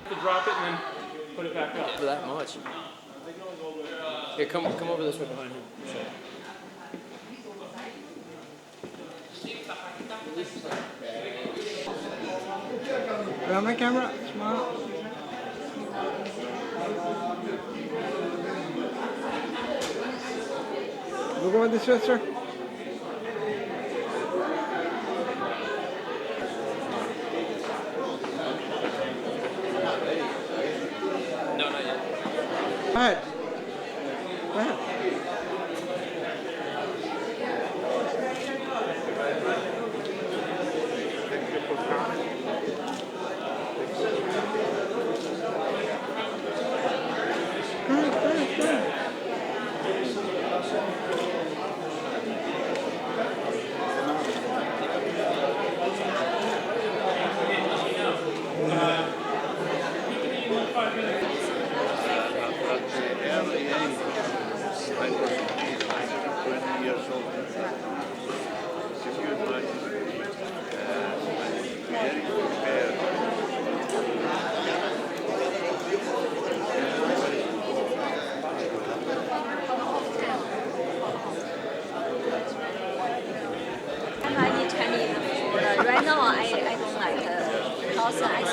To drop it and then put it back up. For that much. Here, come over this way behind him. On my camera, smile. Look over this way, sir. No, not yet. Go ahead. Go ahead. Right now, I don't like house ice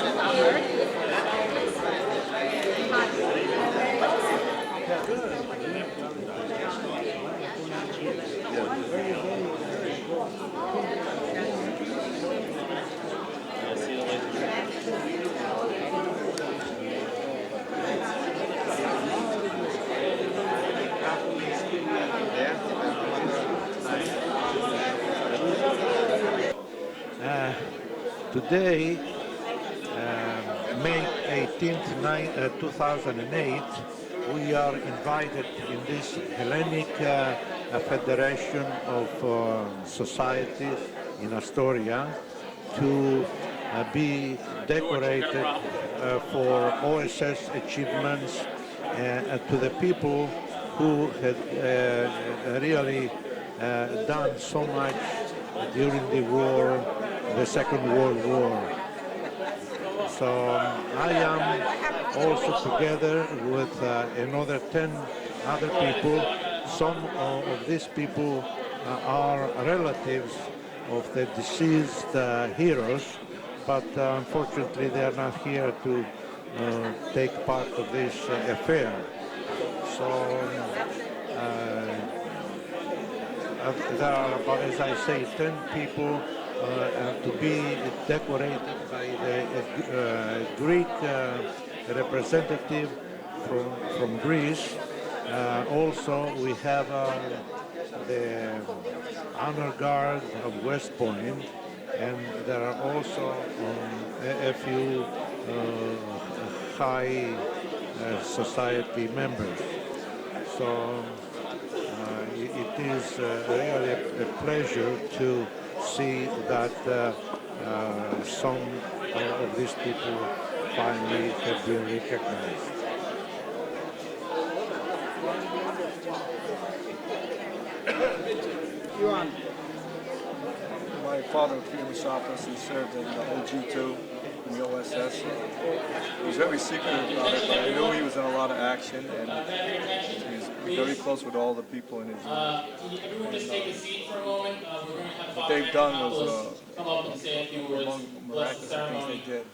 Today, May 18th, 2008, we are invited in this Hellenic Federation of Societies in Astoria to be decorated for OSS achievements to the people who had really done so much during the war, the Second World War. So I am also together with another 10 other people. Some of these people are relatives of the deceased heroes, but unfortunately they are not here to take part of this affair. So there are about, as I say, 10 people to be decorated by the Greek representative from Greece. Also, we have the honor guard of West Point, and there are also a few high society members. So it is really a pleasure to see that some of these people finally have been recognized. My father, Steven Statharos, he served in the OG2 in the OSS. He was very secretive about it, but I knew he was in a lot of action, and he was very close with all the people in his unit. Everyone just take a seat for a moment. We're going to have What they've done was come up and say a few words. among miraculous things they did.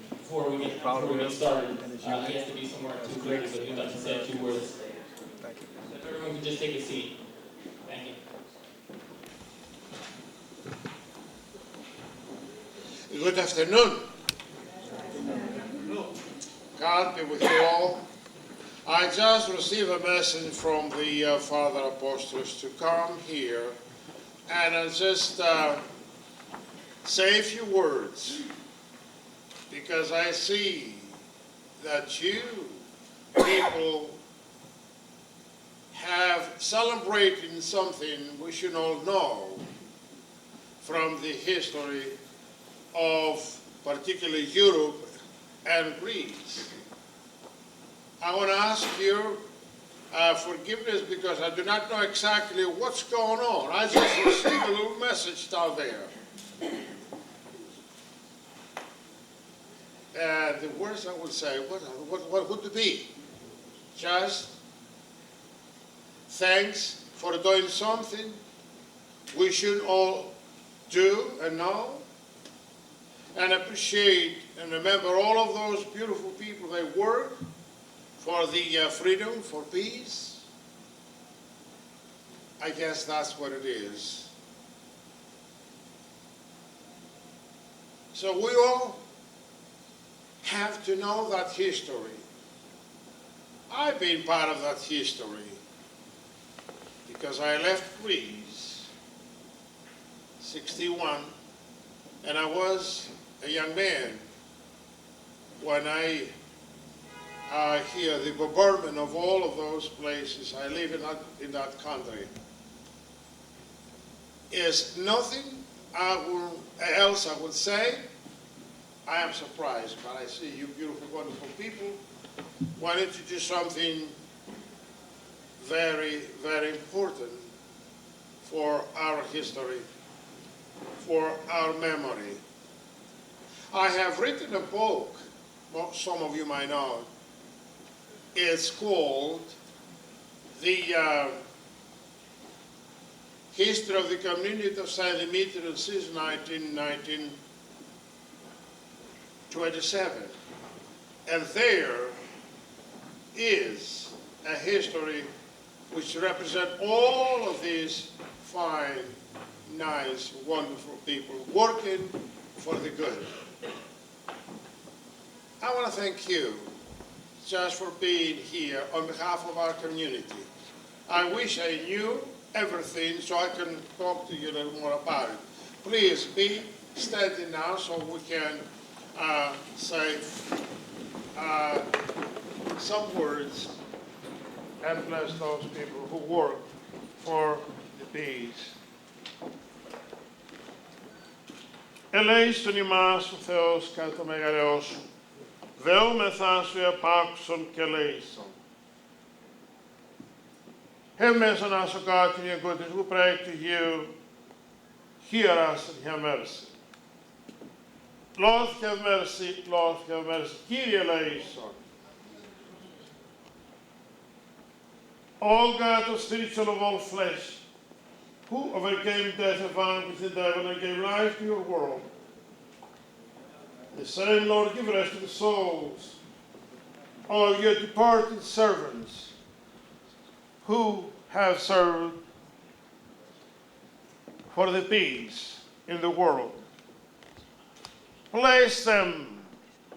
Before we get started. He has to be somewhere at 2:30, so he'd like to say a few words. Thank you. If everyone could just take a seat. Thank you. Good afternoon. God be with you all. I just received a message from the Father Apostles to come here and just say a few words, because I see that you people have celebrated something we should all know from the history of particularly Europe and Greece. I want to ask you forgiveness because I do not know exactly what's going on. I just received a little message down there. the words I would say, what would it be? Just thanks for doing something we should all do and know, and appreciate and remember all of those beautiful people that work for the freedom, for peace. I guess that's what it is. So we all have to know that history. I've been part of that history because I left Greece, 61, and I was a young man when I hear the bombardment of all of those places. I live in that country. Is nothing else I would say. I am surprised, but I see you beautiful, wonderful people wanted to do something very, very important for our history, for our memory. I have written a book, well, some of you might know. It's called The History of the Community of St. Demetrius since 1927. And there is a history which represents all of these fine, nice, wonderful people working for the good. I want to thank you just for being here on behalf of our community. I wish I knew everything so I can talk to you a little more about it. Please be standing now so we can say some words and bless those people who work for the peace. Ελέησον ημάς ο Θεός κατά το μεγαλειό σου. Δεόμεθά σου επάκουσον και ελέησον. Have mercy on us, O God, in your goodness. We pray to you. Hear us and have mercy. Lord, have mercy. Lord, have mercy. Kyrie eleison. O God, the spiritual of all flesh, who overcame death and vanquished the devil and gave life to your world. The same, Lord, give rest to the souls of your departed servants who have served for the peace in the world. Place them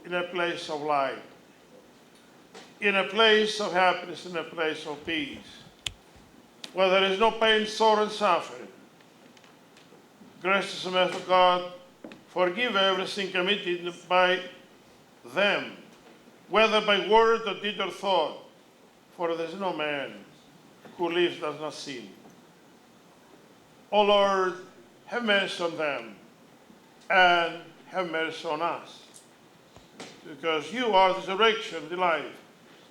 in a place of light, in a place of happiness, in a place of peace, where there is no pain, sorrow, and suffering. Gracious and merciful God, forgive everything committed by them, whether by word or deed or thought, for there is no man who lives does not sin. O Lord, have mercy on them, and have mercy on us, because you are the resurrection, the life,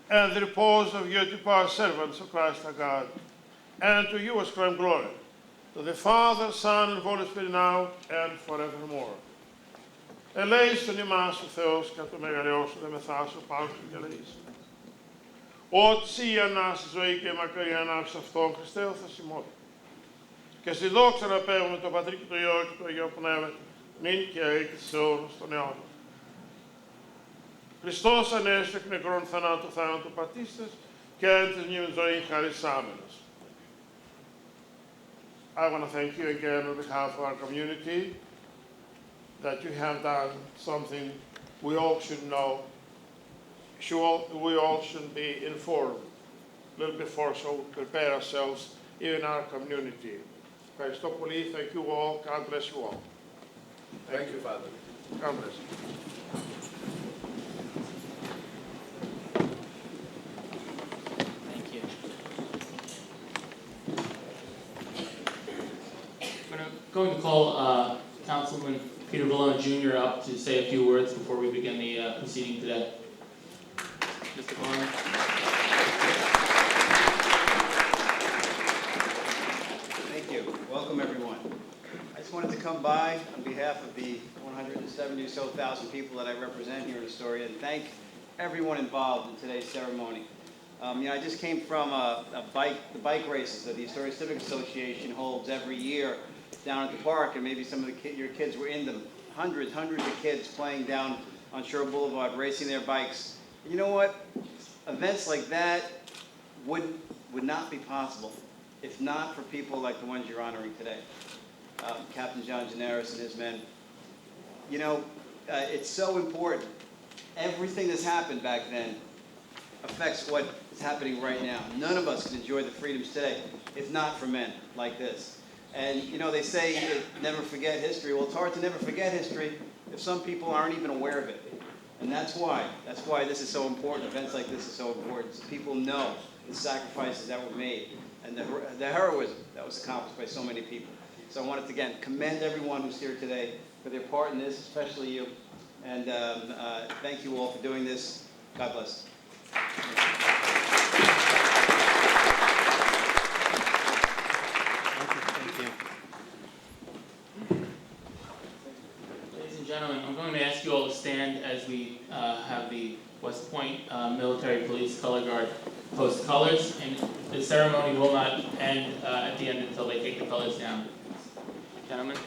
and the repose of your departed servants, O Christ our God. And to you ascribe glory, to the Father, Son, and Holy Spirit, now and forevermore. Ελέησον ημάς ο Θεός κατ' το μεγαλειό σου, δε μεθάσου πάνω και ελέησον. Ότι σύ η Ανάση ζωή και η μακριά ανάψη αυτόν, Χριστέ ο θεσιμότητα. Και στη δόξα να πέμπουμε το Πατρί και το Υιό και το Αγίο Πνεύμα, νυν και αεί και της αιώνας των αιώνων. Χριστός ανέστη εκ νεκρών θανάτου θάνατου πατίστες και εν της μνήμης ζωή χαρισάμενος. I want to thank you again on behalf of our community that you have done something we all should know. We all should be informed a little before, so we prepare ourselves in our community. Ευχαριστώ πολύ. Thank you all. God bless you all. Thank you, Father. God bless you. Thank you. I'm going to call Councilman Peter Valone Jr. up to say a few words before we begin the proceeding today. Mr. Valone. Thank you. Welcome, everyone. I just wanted to come by on behalf of the 170 or so thousand people that I represent here in Astoria and thank everyone involved in today's ceremony. I just came from the bike races that the Astoria Civic Association holds every year down at the park, and maybe some of your kids were in them. Hundreds of kids playing down on Shore Boulevard, racing their bikes. And you know what? Events like that would not be possible if not for people like the ones you're honoring today. Captain John Giannaris and his men. You know, it's so important. Everything that's happened back then affects what is happening right now. None of us can enjoy the freedoms today if not for men like this. And you know, they say never forget history. Well, it's hard to never forget history if some people aren't even aware of it. And that's why this is so important. Events like this is so important. So people know the sacrifices that were made and the heroism that was accomplished by so many people. So I wanted to, again, commend everyone who's here today for their part in this, especially you. And thank you all for doing this. God bless. Ladies and gentlemen, I'm going to ask you all to stand as we have the West Point Military Police Color Guard post colors, and the ceremony will not end at the end until they take the colors down. Gentlemen.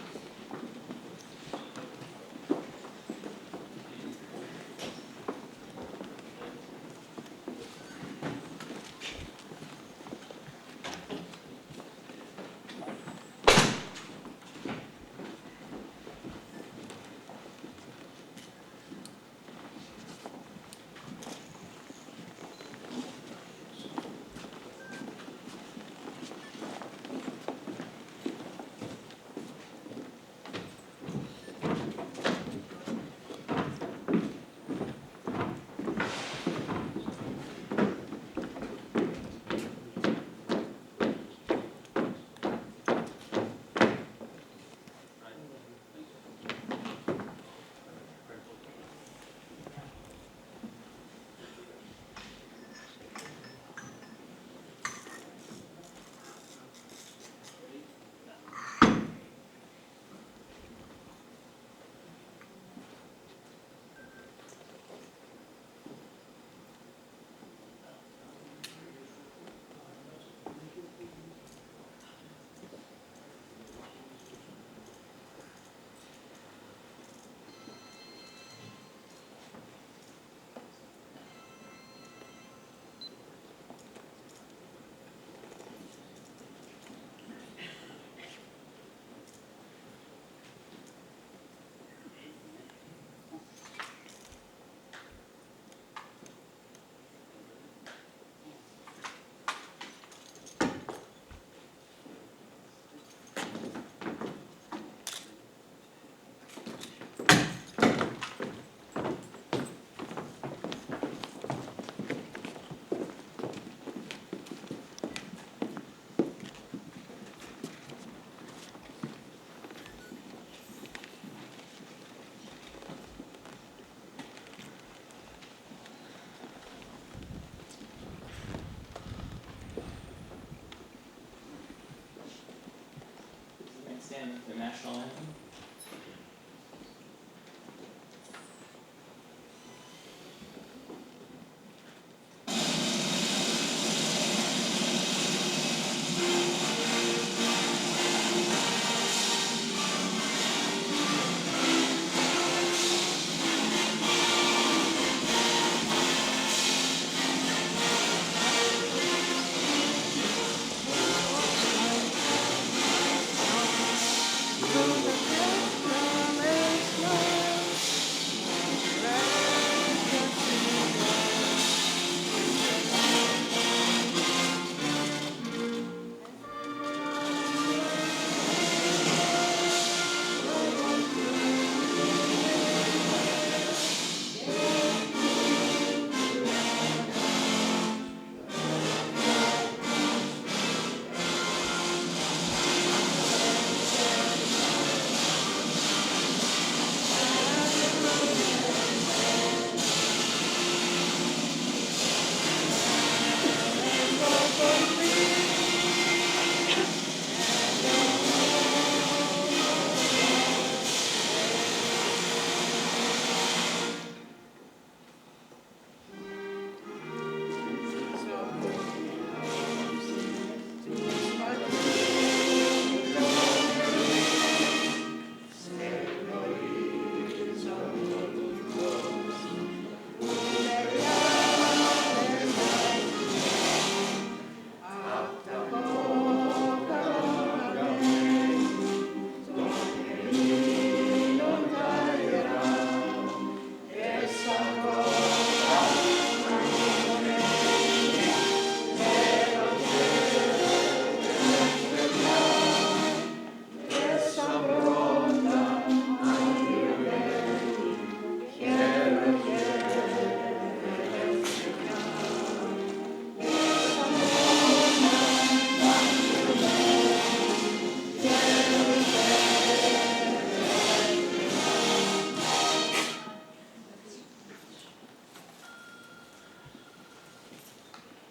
Stand the national anthem.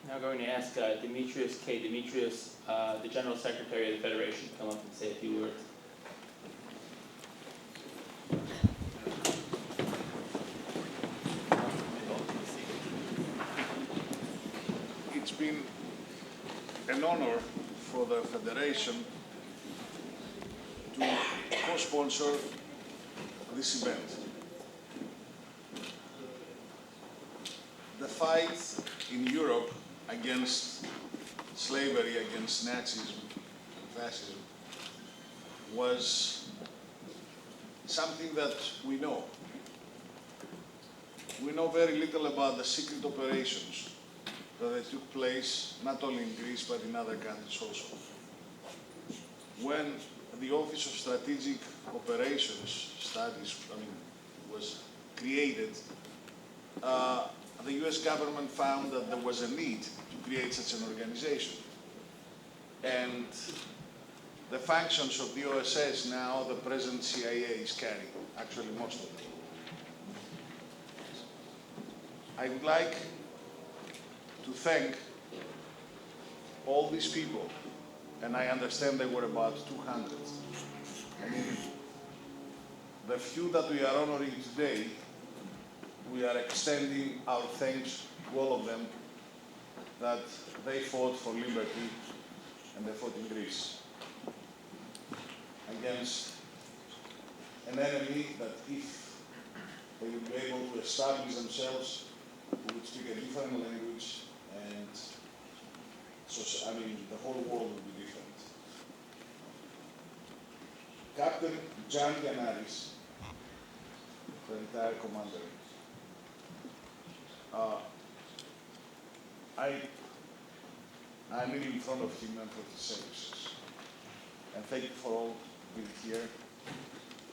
now going to ask Demetrius K. Demetrius, the General Secretary of the Federation, to come up and say a few words. It's been an honor for the Federation to co-sponsor this event. The fight in Europe against slavery, against Nazism, fascism, was something that we know. We know very little about the secret operations that they took place not only in Greece but in other countries also. When the Office of Strategic Operations Studies was created, the US government found that there was a need to create such an organization. And the functions of the OSS now, the present CIA is carrying, actually most of them. I would like to thank all these people, and I understand there were about 200. I mean, the few that we are honoring today, we are extending our thanks to all of them that they fought for liberty and they fought in Greece against an enemy that if they would be able to establish themselves, who would speak a different language, and so, the whole world would be different. Captain John Giannaris, the entire commander, I'm really in front of him and for his services. And thank you for all being here,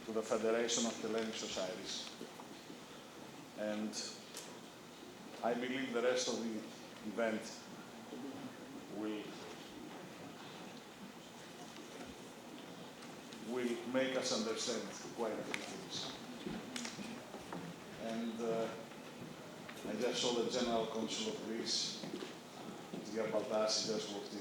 to the Federation of Hellenic Societies. And I believe the rest of the event will make us understand quite a few things. And I just saw the General Consul of Greece, Giannaris, just walked in.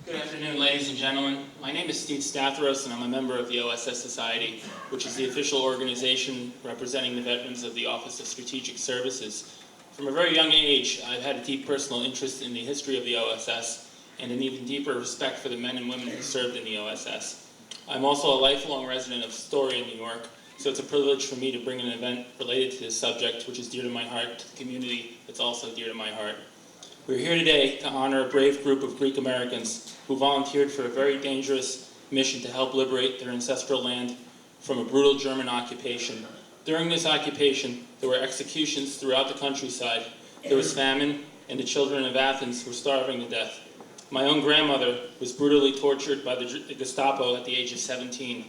Good afternoon, ladies and gentlemen. My name is Steven Statharos, and I'm a member of the OSS Society, which is the official organization representing the veterans of the Office of Strategic Services. From a very young age, I've had a deep personal interest in the history of the OSS and an even deeper respect for the men and women who served in the OSS. I'm also a lifelong resident of Astoria, New York, so it's a privilege for me to bring an event related to this subject, which is dear to my heart, to the community that's also dear to my heart. We're here today to honor a brave group of Greek Americans who volunteered for a very dangerous mission to help liberate their ancestral land from a brutal German occupation. During this occupation, there were executions throughout the countryside, there was famine, and the children of Athens were starving to death. My own grandmother was brutally tortured by the Gestapo at the age of 17.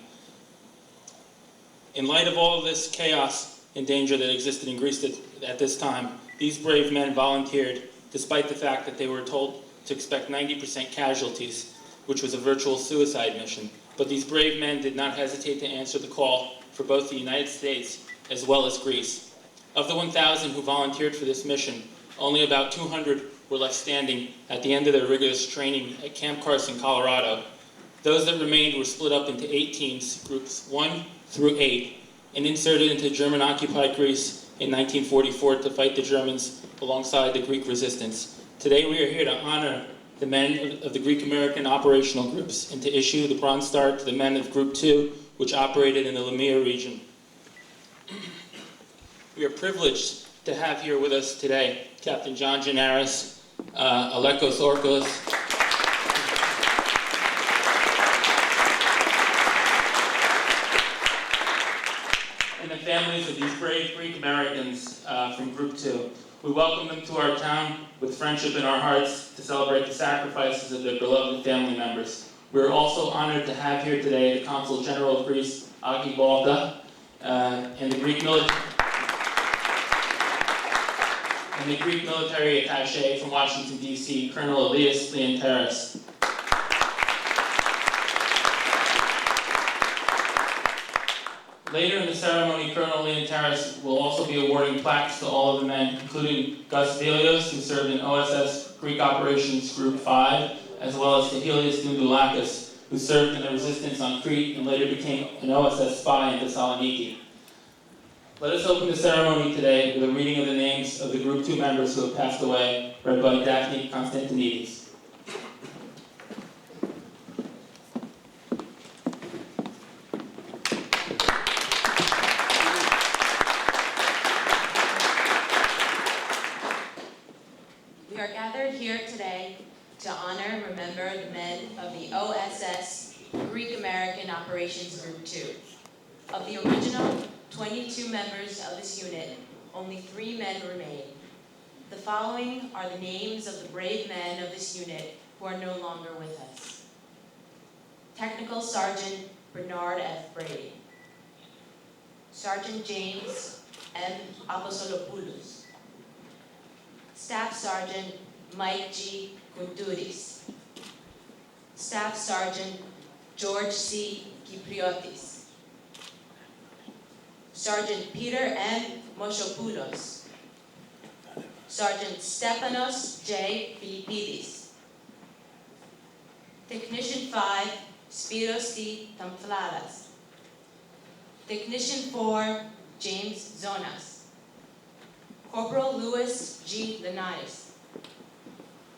In light of all of this chaos and danger that existed in Greece at this time, these brave men volunteered despite the fact that they were told to expect 90% casualties, which was a virtual suicide mission. But these brave men did not hesitate to answer the call for both the United States as well as Greece. Of the 1,000 who volunteered for this mission, only about 200 were left standing at the end of their rigorous training at Camp Carson, Colorado. Those that remained were split up into 8 teams, groups 1 through 8, and inserted into German-occupied Greece in 1944 to fight the Germans alongside the Greek resistance. Today we are here to honor the men of the Greek American operational groups and to issue the Bronze Star to the men of Group 2, which operated in the Lamia region. We are privileged to have here with us today Captain John Giannaris, Alekos Orkos, and the families of these brave Greek Americans from Group 2. We welcome them to our town with friendship in our hearts to celebrate the sacrifices of their beloved family members. We are also honored to have here today the Consul General of Greece, Aki Balda, and the Greek military. and the Greek military attaché from Washington, D.C., Colonel Elias Leontaris. Later in the ceremony, Colonel Giannaris will also be awarding plaques to all of the men, including Gus Velios, who served in OSS Greek Operations Group 5, as well as Helios Dundoulakis, who served in the resistance on Crete and later became an OSS spy in Thessaloniki. Let us open the ceremony today with a reading of the names of the Group 2 members who have passed away, read by Daphne Constantinides. We are gathered here today to honor and remember the men of the OSS Greek American Operations Group 2. Of the original 22 members of this unit, only 3 men remain. The following are the names of the brave men of this unit who are no longer with us. Technical Sergeant Bernard F. Brady. Sergeant James M. Apostolopoulos. Staff Sergeant Mike G. Koutouris. Staff Sergeant George C. Kypriotis. Sergeant Peter M. Moschopoulos. Sergeant Stefanos J. Philippidis. Technician 5, Spiros T. Tamflaras. Technician 4, James Zonas. Corporal Louis G. Linares.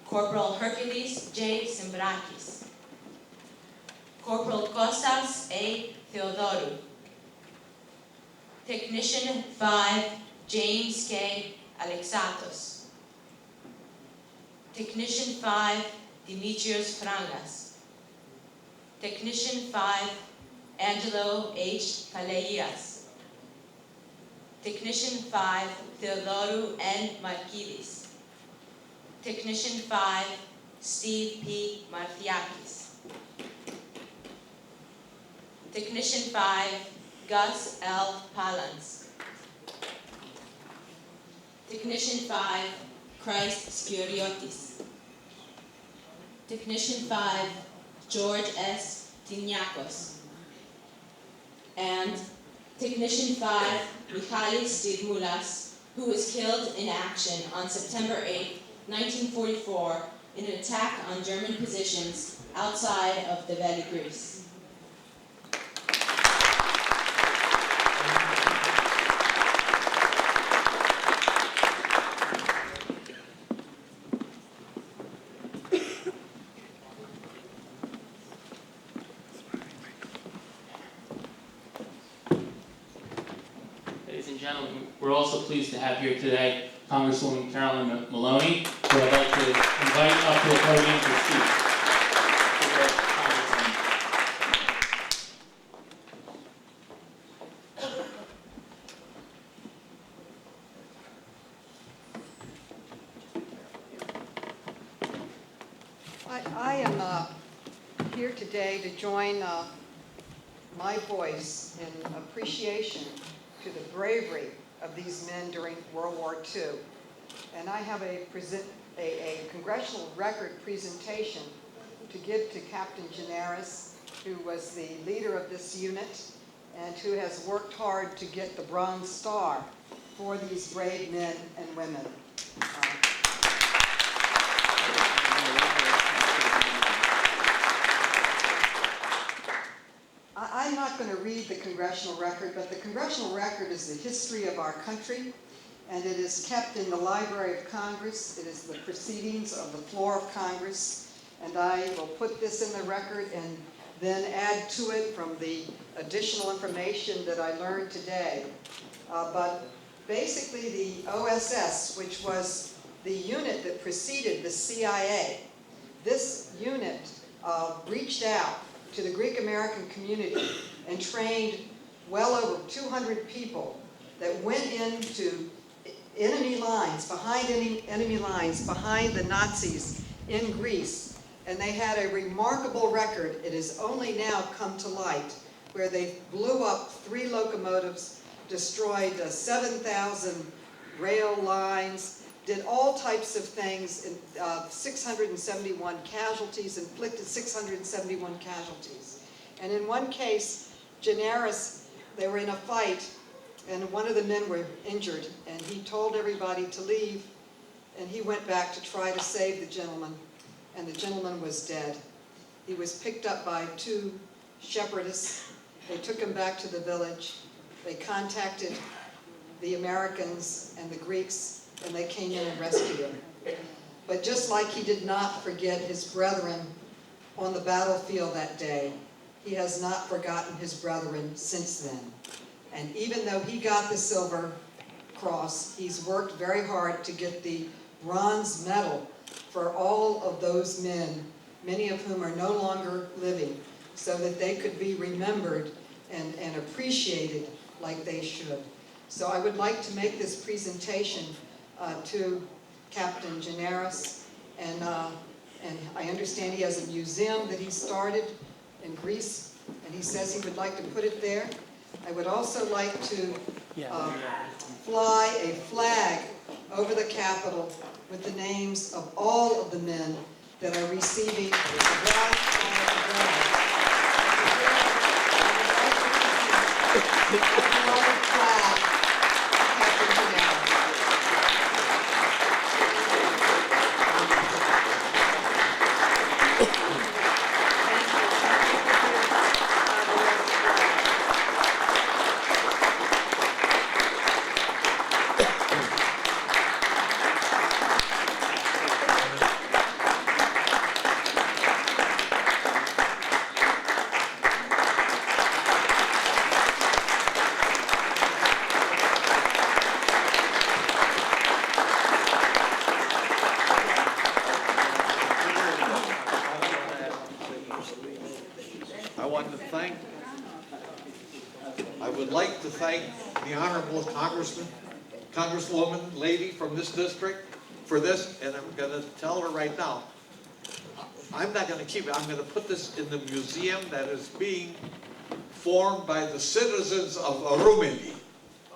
Corporal Hercules J. Simbrakis. Corporal Kostas A. Theodorou. Technician 5, James K. Alexatos. Technician 5, Dimitrios Frangas. Technician 5, Angelo H. Kaleias. Technician 5, Theodorou N. Markidis. Technician 5, Steve P. Marthiakis. Technician 5, Gus L. Palans. Technician 5, Christ Skiriotis. Technician 5, George S. Tiniakos. And Technician 5, Michalis Didmoulas, who was killed in action on September 8, 1944, in an attack on German positions outside of Develi, Greece. Ladies and gentlemen, we're also pleased to have here today Congresswoman Carolyn Maloney, who I'd like to invite up to the podium to speak. I am here today to join my voice in appreciation to the bravery of these men during World War II. And I have a congressional record presentation to give to Captain Giannaris, who was the leader of this unit and who has worked hard to get the Bronze Star for these brave men and women. I'm not going to read the congressional record, but the congressional record is the history of our country, and it is kept in the Library of Congress. It is the proceedings of the floor of Congress, and I will put this in the record and then add to it from the additional information that I learned today. But basically the OSS, which was the unit that preceded the CIA, this unit reached out to the Greek American community and trained well over 200 people that went into enemy lines, behind the Nazis in Greece. And they had a remarkable record. It has only now come to light, where they blew up 3 locomotives, destroyed 7,000 rail lines, did all types of things, 671 casualties, inflicted 671 casualties. And in one case, Giannaris, they were in a fight, and one of the men were injured, and he told everybody to leave, and he went back to try to save the gentleman, and the gentleman was dead. He was picked up by two shepherdesses. They took him back to the village. They contacted the Americans and the Greeks, and they came in and rescued him. But just like he did not forget his brethren on the battlefield that day, he has not forgotten his brethren since then. And even though he got the Silver Cross, he's worked very hard to get the bronze medal for all of those men, many of whom are no longer living, so that they could be remembered and appreciated like they should. So I would like to make this presentation to Captain Giannaris, and I understand he has a museum that he started in Greece, and he says he would like to put it there. I would also like to fly a flag over the Capitol with the names of all of the men that are receiving the Bronze flag, Captain Giannaris. I would like to thank the Honorable Congresswoman lady from this district for this, and I'm going to tell her right now, I'm not going to keep it. I'm going to put this in the museum that is being formed by the citizens of Rumeli,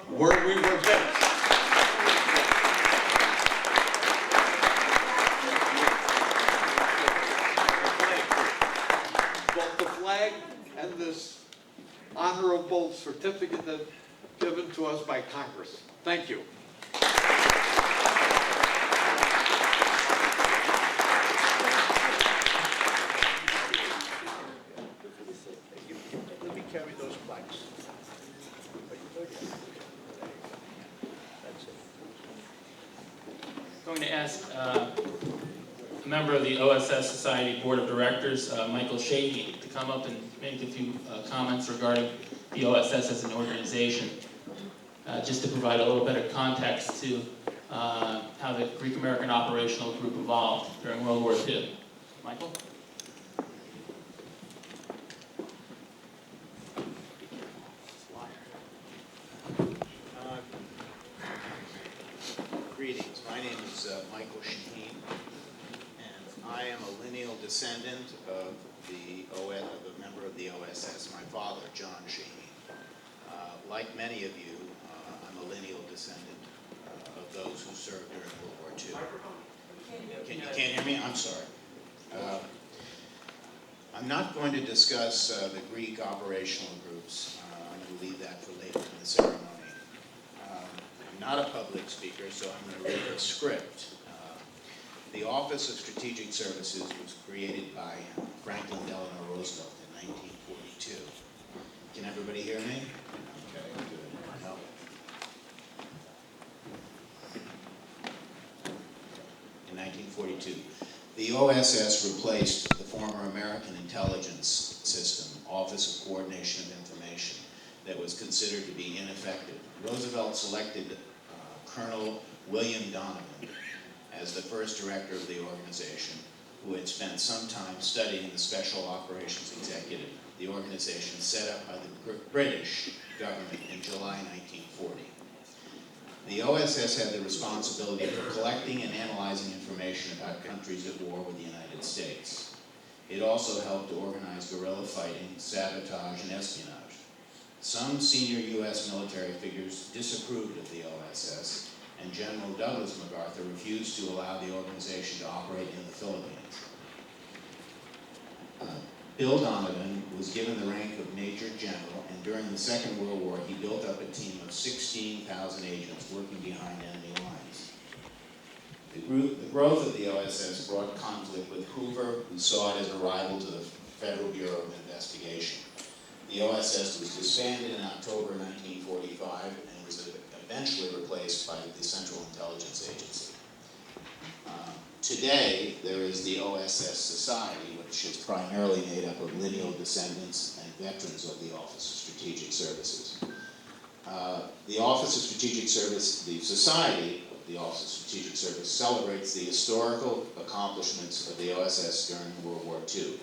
where we were based. Both the flag and this honorable certificate that given to us by Congress. Thank you. Let me carry those flags. I'm going to ask a member of the OSS Society Board of Directors, Michael Sheehy, to come up and make a few comments regarding the OSS as an organization, just to provide a little bit of context to how the Greek American Operational Group evolved during World War II. Michael? Greetings. My name is Michael Shaheen, and I am a lineal descendant of a member of the OSS, my father, John Shaheen. Like many of you, I'm a lineal descendant of those who served during World War II. You can't hear me? I'm sorry. I'm not going to discuss the Greek operational groups. I'm going to leave that for later in the ceremony. I'm not a public speaker, so I'm going to read a script. The Office of Strategic Services was created by Franklin Delano Roosevelt in 1942. Can everybody hear me? Okay, good. No. In 1942, the OSS replaced the former American intelligence system, Office of Coordination of Information, that was considered to be ineffective. Roosevelt selected Colonel William Donovan as the first director of the organization, who had spent some time studying the Special Operations Executive, the organization set up by the British government in July 1940. The OSS had the responsibility for collecting and analyzing information about countries at war with the United States. It also helped to organize guerrilla fighting, sabotage, and espionage. Some senior U.S. military figures disapproved of the OSS and General Douglas MacArthur refused to allow the organization to operate in the Philippines. Bill Donovan was given the rank of Major General, and during the Second World War, he built up a team of 16,000 agents working behind enemy lines. The growth of the OSS brought conflict with Hoover, who saw it as a rival to the Federal Bureau of Investigation. The OSS was disbanded in October 1945 and was eventually replaced by the Central Intelligence Agency. Today, there is the OSS Society, which is primarily made up of lineal descendants and veterans of the Office of Strategic Services. The Office of Strategic Service, the Society of the Office of Strategic Service, celebrates the historical accomplishments of the OSS during World War II,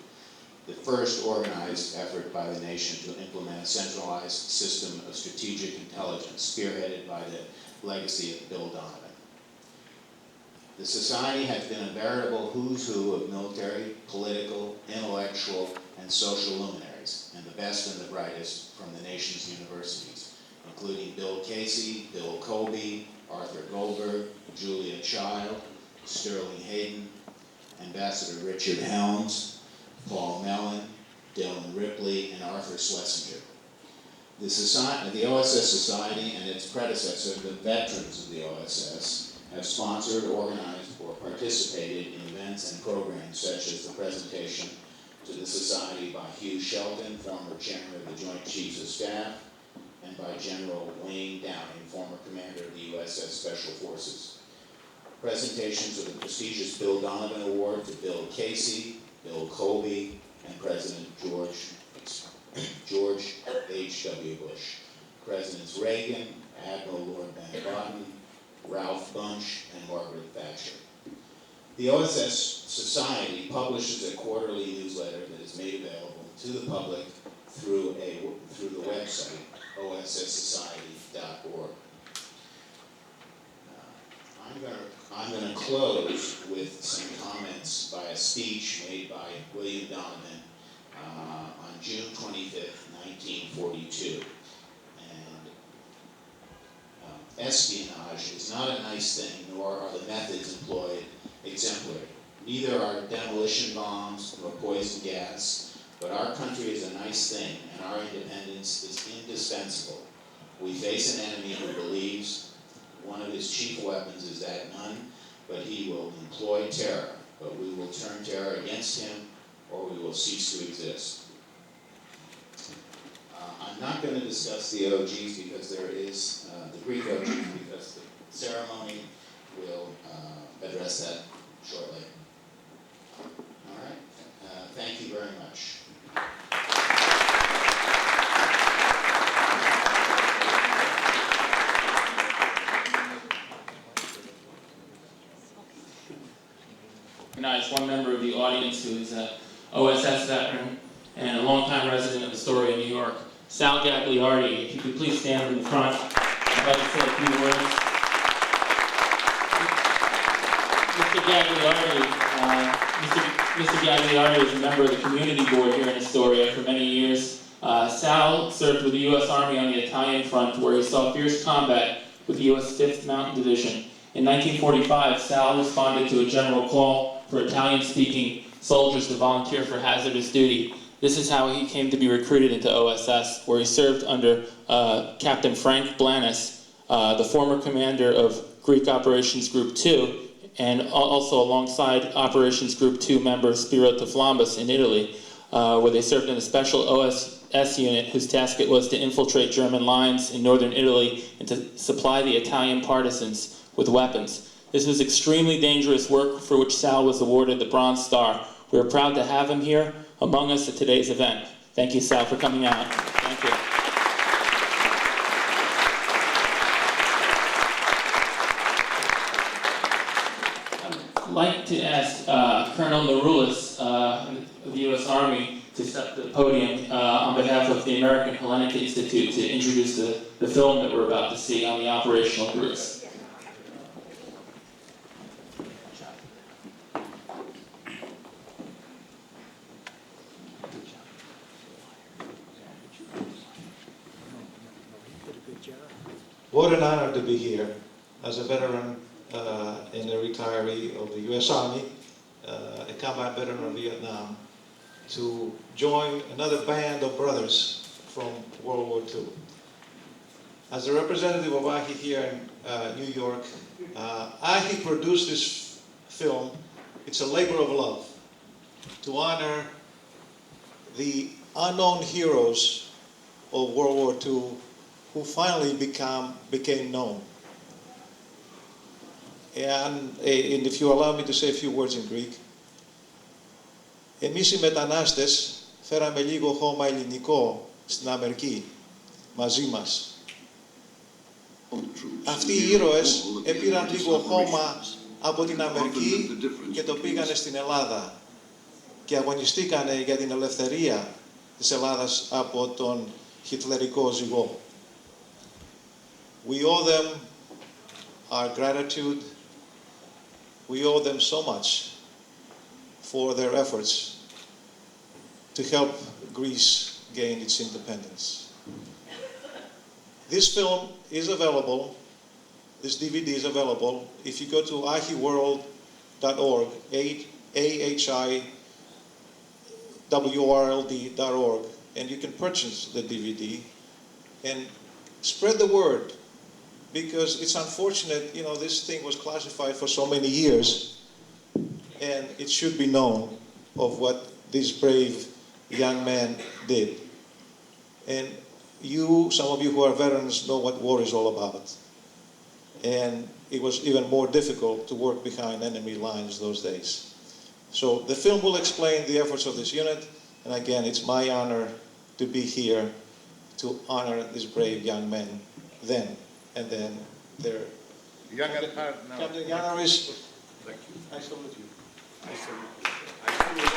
the first organized effort by the nation to implement a centralized system of strategic intelligence spearheaded by the legacy of Bill Donovan. The Society has been a veritable who's who of military, political, intellectual, and social luminaries, and the best and the brightest from the nation's universities, including Bill Casey, Bill Colby, Arthur Goldberg, Julia Child, Sterling Hayden, Ambassador Richard Helms, Paul Mellon, Dylan Ripley, and Arthur Schlesinger. The OSS Society and its predecessor, the veterans of the OSS, have sponsored, organized, or participated in events and programs such as the presentation to the Society by Hugh Shelton, former chairman of the Joint Chiefs of Staff, and by General Wayne Downing, former commander of the USS Special Forces. Presentations of the prestigious Bill Donovan Award to Bill Casey, Bill Colby, and President George H.W. Bush, Presidents Reagan, Admiral Lord Mountbatten, Ralph Bunche, and Margaret Thatcher. The OSS Society publishes a quarterly newsletter that is made available to the public through the website, osssociety.org. I'm going to close with some comments by a speech made by William Donovan on June 25th, 1942. Espionage is not a nice thing, nor are the methods employed exemplary. Neither are demolition bombs nor poison gas, but our country is a nice thing, and our independence is indispensable. We face an enemy who believes one of his chief weapons is that none but he will employ terror, but we will turn terror against him, or we will cease to exist. I'm not going to discuss the OGs because there is the Greek OGs, because the ceremony will address that shortly. All right. Thank you very much. Recognize one member of the audience who is an OSS veteran and a longtime resident of Astoria, New York, Sal Gagliardi. If you could please stand in the front, I'd like to say a few words. Mr. Gagliardi is a member of the community board here in Astoria for many years. Sal served with the U.S. Army on the Italian front, where he saw fierce combat with the U.S. 5th Mountain Division. In 1945, Sal responded to a general call for Italian-speaking soldiers to volunteer for hazardous duty. This is how he came to be recruited into OSS, where he served under Captain Frank Blanis, the former commander of Greek Operations Group 2, and also alongside Operations Group 2 member Spiro Taflambas in Italy, where they served in a special OSS unit whose task it was to infiltrate German lines in northern Italy and to supply the Italian partisans with weapons. This was extremely dangerous work for which Sal was awarded the Bronze Star. We are proud to have him here among us at today's event. Thank you, Sal, for coming out. Thank you. I'd like to ask Colonel Maroulis of the U.S. Army to step to the podium on behalf of the American Hellenic Institute to introduce the film that we're about to see on the operational groups. What an honor to be here as a veteran and a retiree of the U.S. Army, a combat veteran of Vietnam, to join another band of brothers from World War II. As a representative of AHI here in New York, AHI produced this film. It's a labor of love to honor the unknown heroes of World War II who finally became known. And if you allow me to say a few words in Greek, εμείς οι μετανάστες φέραμε λίγο χώμα ελληνικό στην Αμερική, μαζί μας. Αυτοί οι ήρωες έπαιραν λίγο χώμα από την Αμερική και το πήγανε στην Ελλάδα και αγωνιστήκανε για την ελευθερία της Ελλάδας από τον χιτλερικό ζυγό. We owe them our gratitude. We owe them so much for their efforts to help Greece gain its independence. This film is available, this DVD is available, if you go to ahiworld.org, ahiwrld.org, and you can purchase the DVD and spread the word, because it's unfortunate, you know, this thing was classified for so many years, and it should be known of what these brave young men did. And you, some of you who are veterans, know what war is all about. And it was even more difficult to work behind enemy lines those days. So the film will explain the efforts of this unit, and again, it's my honor to be here to honor these brave young men then, and then their Captain Giannaris. Thank you. I salute you. I salute you. I salute you.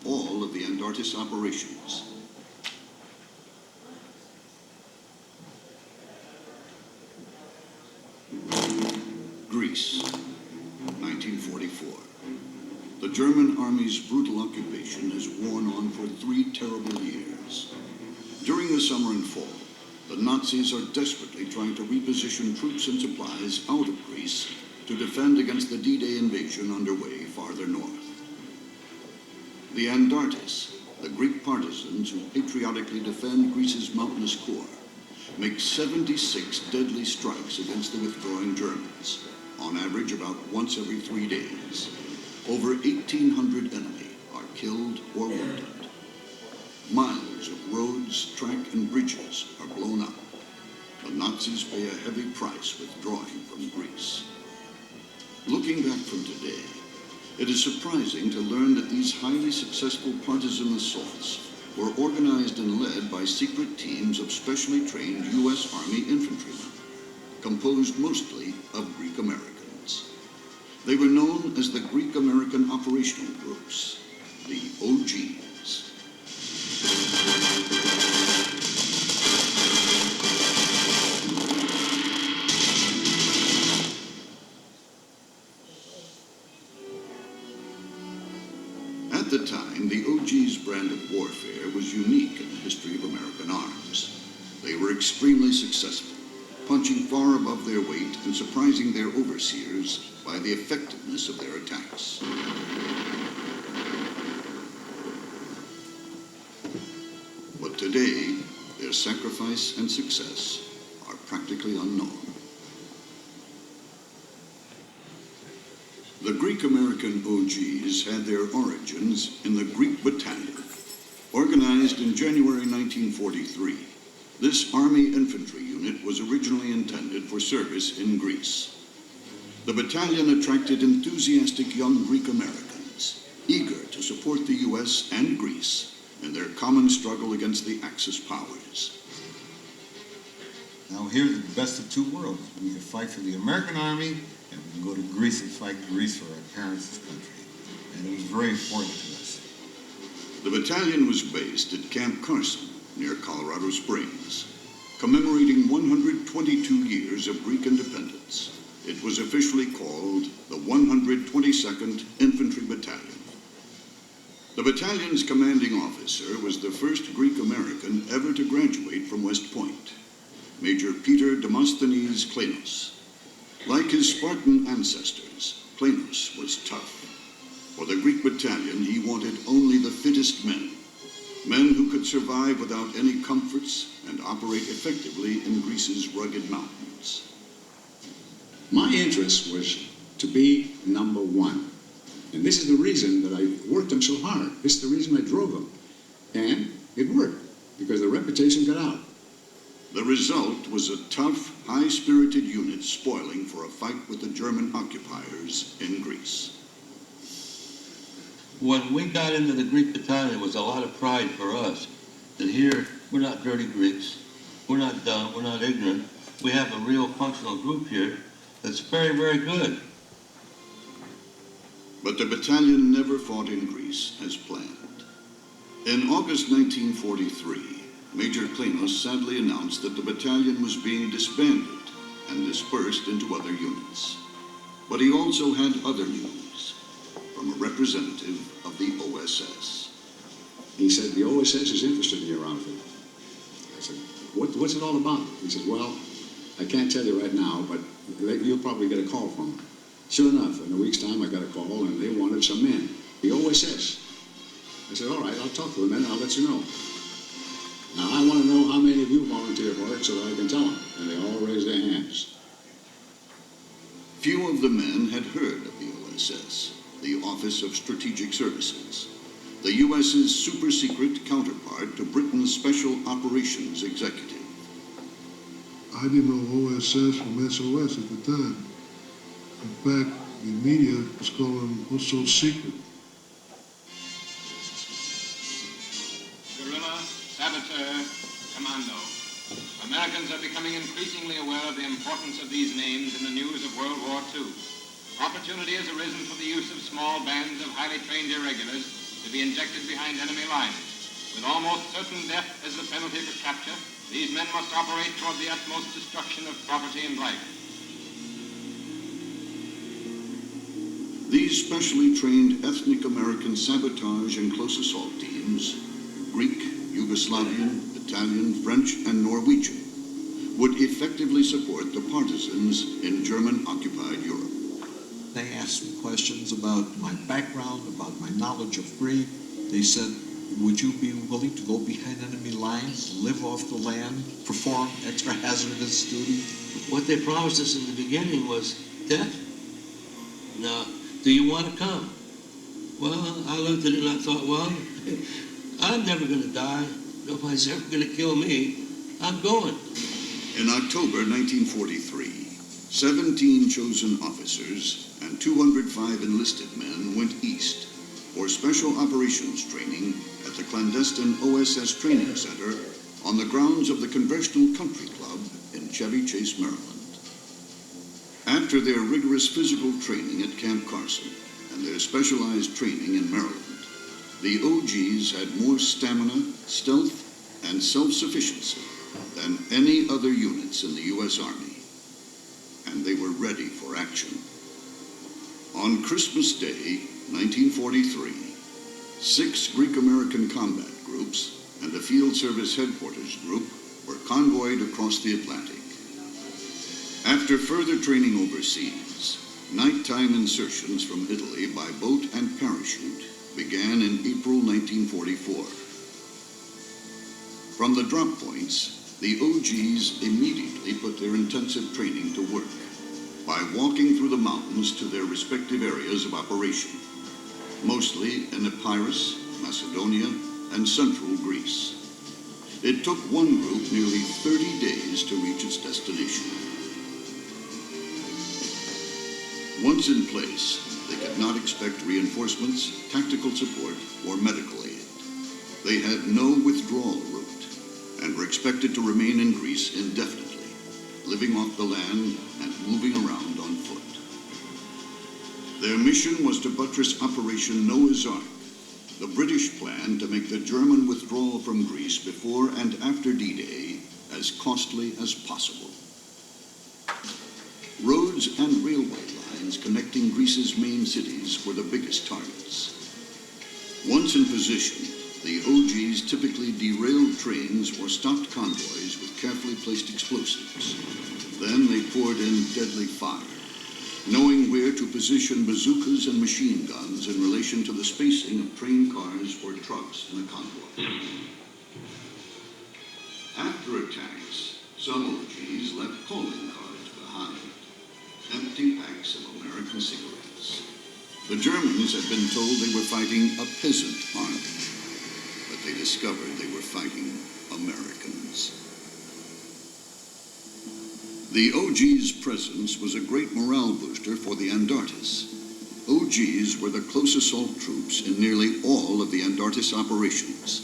All of the Antarctic operations. Greece, 1944. The German army's brutal occupation has worn on for 3 terrible years. During the summer and fall, the Nazis are desperately trying to reposition troops and supplies out of Greece to defend against the D-Day invasion underway farther north. The Antarctic, the Greek partisans who patriotically defend Greece's mountainous core, make 76 deadly strikes against the withdrawing Germans, on average about once every 3 days. Over 1,800 enemy are killed or wounded. Miles of roads, track, and bridges are blown up. The Nazis pay a heavy price withdrawing from Greece. Looking back from today, it is surprising to learn that these highly successful partisan assaults were organized and led by secret teams of specially trained U.S. Army infantrymen, composed mostly of Greek Americans. They were known as the Greek American Operational Groups, the OGs. At the time, the OG's brand of warfare was unique in the history of American arms. They were extremely successful, punching far above their weight and surprising their overseers by the effectiveness of their attacks. But today, their sacrifice and success are practically unknown. The Greek-American OGs had their origins in the Greek Battalion. Organized in January 1943, this Army infantry unit was originally intended for service in Greece. The battalion attracted enthusiastic young Greek Americans, eager to support the U.S. and Greece in their common struggle against the Axis powers. Now here's the best of 2 worlds. We can fight for the American Army, and we can go to Greece and fight Greece for our parents' country. And it was very important to us. The battalion was based at Camp Carson, near Colorado Springs, commemorating 122 years of Greek independence. it was officially called the 122nd Infantry Battalion. The battalion's commanding officer was the first Greek American ever to graduate from West Point, Major Peter Demosthenes Klenos. Like his Spartan ancestors, Klenos was tough. For the Greek battalion, he wanted only the fittest men, men who could survive without any comforts and operate effectively in Greece's rugged mountains. My interest was to be number one. And this is the reason that I worked them so hard. This is the reason I drove them. And it worked, because the reputation got out. The result was a tough, high-spirited unit spoiling for a fight with the German occupiers in Greece. When we got into the Greek battalion, it was a lot of pride for us that here, we're not dirty Greeks. We're not dumb. We're not ignorant. We have a real functional group here that's very, very good. But the battalion never fought in Greece as planned. In August 1943, Major Klenos sadly announced that the battalion was being disbanded and dispersed into other units. But he also had other news from a representative of the OSS. He said, the OSS is interested in your outfit. I said, what's it all about? He said, well, I can't tell you right now, but you'll probably get a call from them. Sure enough, in a week's time, I got a call, and they wanted some men. The OSS. I said, all right, I'll talk to them, and I'll let you know. Now, I want to know how many of you volunteer for it so that I can tell them. And they all raised their hands. Few of the men had heard of the OSS, the Office of Strategic Services, the U.S.'s super-secret counterpart to Britain's Special Operations Executive. I didn't know OSS from SOS at the time. In fact, the media was calling them so secret. Guerrilla, saboteur, commando. Americans are becoming increasingly aware of the importance of these names in the news of World War II. Opportunity has arisen for the use of small bands of highly trained irregulars to be injected behind enemy lines. With almost certain death as the penalty for capture, these men must operate toward the utmost destruction of property and life. These specially trained ethnic American sabotage and close assault teams, Greek, Yugoslavian, Italian, French, and Norwegian, would effectively support the partisans in German-occupied Europe. They asked me questions about my background, about my knowledge of Greek. They said, would you be willing to go behind enemy lines, live off the land, perform extra hazardous duty? What they promised us in the beginning was death. Now, do you want to come? Well, I looked at it and I thought, well, I'm never going to die. Nobody's ever going to kill me. I'm going. In October 1943, 17 chosen officers and 205 enlisted men went east for special operations training at the clandestine OSS Training Center on the grounds of the Congressional Country Club in Chevy Chase, Maryland. After their rigorous physical training at Camp Carson and their specialized training in Maryland, the OGs had more stamina, stealth, and self-sufficiency than any other units in the U.S. Army, and they were ready for action. On Christmas Day, 1943, 6 Greek-American combat groups and a Field Service Headquarters group were convoyed across the Atlantic. After further training overseas, nighttime insertions from Italy by boat and parachute began in April 1944. From the drop points, the OGs immediately put their intensive training to work by walking through the mountains to their respective areas of operation, mostly in Epirus, Macedonia, and central Greece. It took one group nearly 30 days to reach its destination. Once in place, they could not expect reinforcements, tactical support, or medical aid. They had no withdrawal route and were expected to remain in Greece indefinitely, living off the land and moving around on foot. Their mission was to buttress Operation Noah's Ark, the British plan to make the German withdrawal from Greece before and after D-Day as costly as possible. Roads roads and railway lines connecting Greece's main cities were the biggest targets. Once in position, the OGs typically derailed trains or stopped convoys with carefully placed explosives. Then they poured in deadly fire, knowing where to position bazookas and machine guns in relation to the spacing of train cars or trucks in a convoy. After attacks, some OGs left calling cards behind, empty packs of American cigarettes. The Germans had been told they were fighting a peasant army, but they discovered they were fighting Americans. The OG's presence was a great morale booster for the Antarctis. OGs were the close assault troops in nearly all of the Antarctis operations,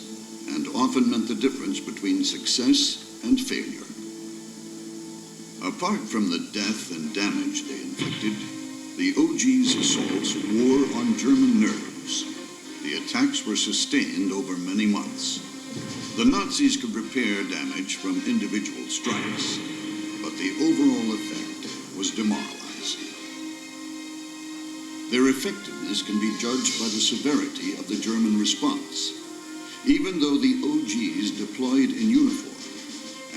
and often meant the difference between success and failure. Apart from the death and damage they inflicted, the OG's assaults wore on German nerves. The attacks were sustained over many months. The Nazis could repair damage from individual strikes, but the overall effect was demoralizing. Their effectiveness can be judged by the severity of the German response. Even though the OGs deployed in uniform,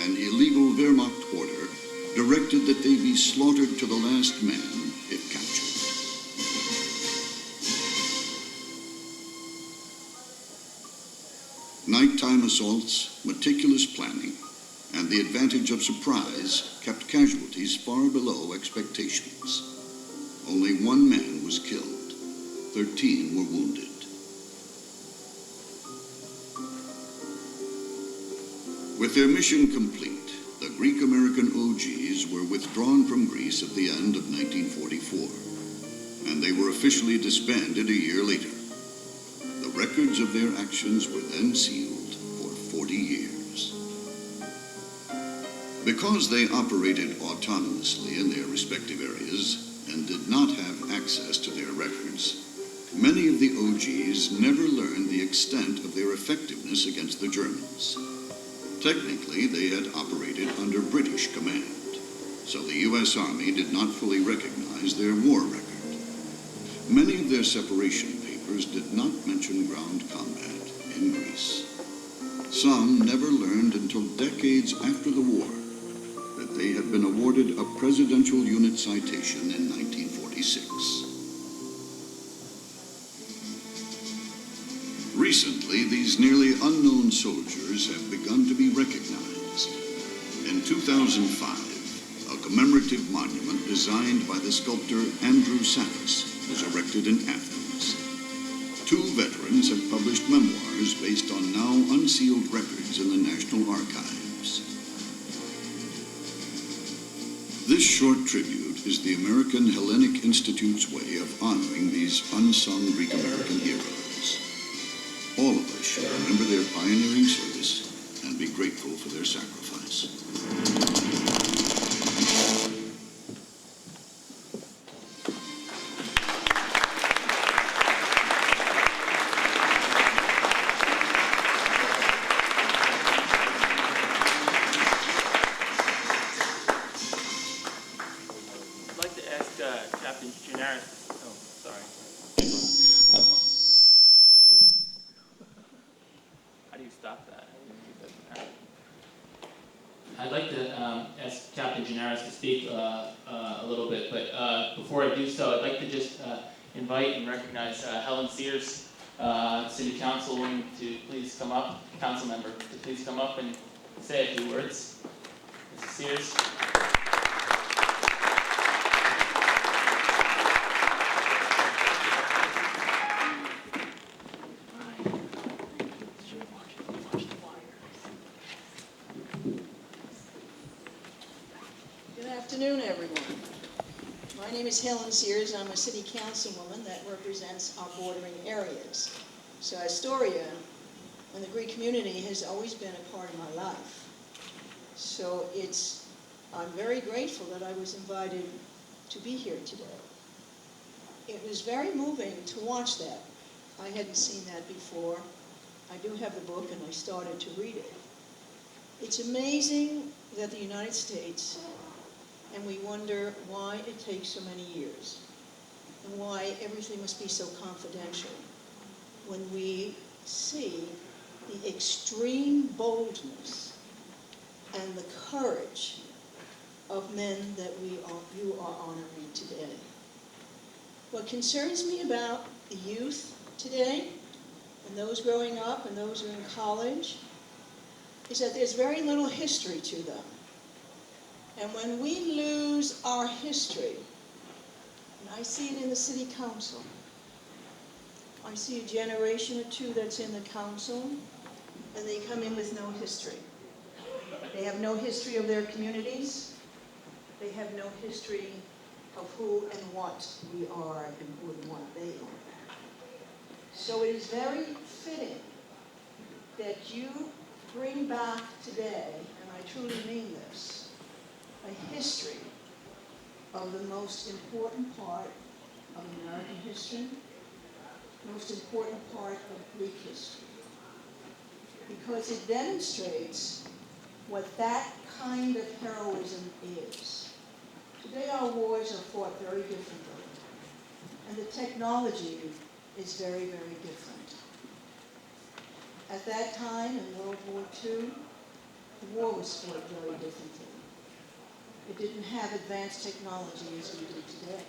an illegal Wehrmacht order directed that they be slaughtered to the last man if captured. Nighttime assaults, meticulous planning, and the advantage of surprise kept casualties far below expectations. Only one man was killed. 13 were wounded. With their mission complete, the Greek-American OGs were withdrawn from Greece at the end of 1944, and they were officially disbanded a year later. The records of their actions were then sealed for 40 years. Because they operated autonomously in their respective areas and did not have access to their records, many of the OGs never learned the extent of their effectiveness against the Germans. Technically, they had operated under British command, so the U.S. Army did not fully recognize their war record. Many of their separation papers did not mention ground combat in Greece. Some never learned until decades after the war that they had been awarded a Presidential Unit Citation in 1946. Recently, these nearly unknown soldiers have begun to be recognized. In 2005, a commemorative monument designed by the sculptor Andrew Statharos was erected in Athens. 2 veterans have published memoirs based on now unsealed records in the National Archives. This short tribute is the American Hellenic Institute's way of honoring these unsung Greek-American heroes. All of us should remember their pioneering service and be grateful for their sacrifice. I'd like to ask Captain Giannaris. Oh, sorry. How do you stop that? I'd like to ask Captain Giannaris to speak a little bit, but before I do so, I'd like to just invite and recognize Helen Sears, City Councilwoman, to please come up, council member, to please come up and say a few words. Mrs. Sears. Good afternoon, everyone. My name is Helen Sears. I'm a city councilwoman that represents our bordering areas. So Astoria and the Greek community has always been a part of my life. So I'm very grateful that I was invited to be here today. It was very moving to watch that. I hadn't seen that before. I do have the book and I started to read it. It's amazing that the United States and we wonder why it takes so many years, and why everything must be so confidential, when we see the extreme boldness and the courage of men that you are honoring today. What concerns me about the youth today, and those growing up and those who are in college, is that there's very little history to them. And when we lose our history, and I see it in the city council, I see a generation or two that's in the council, and they come in with no history. They have no history of their communities. They have no history of who and what we are and who and what they are. So it is very fitting that you bring back today, and I truly mean this, a history of the most important part of American history, most important part of Greek history, because it demonstrates what that kind of heroism is. Today our wars are fought very differently, and the technology is very, very different. At that time, in World War II, the war was fought very differently. It didn't have advanced technology as we do today.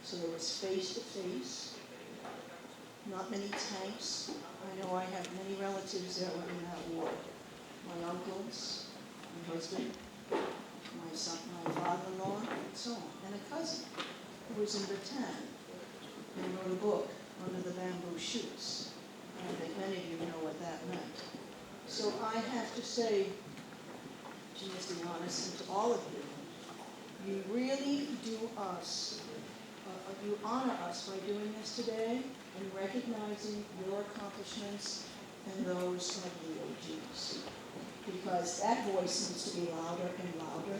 So there was face-to-face, not many tanks. I know I have many relatives that were in that war. My uncles, my husband, my son, my father-in-law, and so on, and a cousin who was in Bataan and wrote a book, Under the Bamboo Shoots. And I think many of you know what that meant. So I have to say to Mr. Giannaris and to all of you, you really do us, you honor us by doing this today and recognizing your accomplishments and those of the OGs. Because that voice needs to be louder and louder.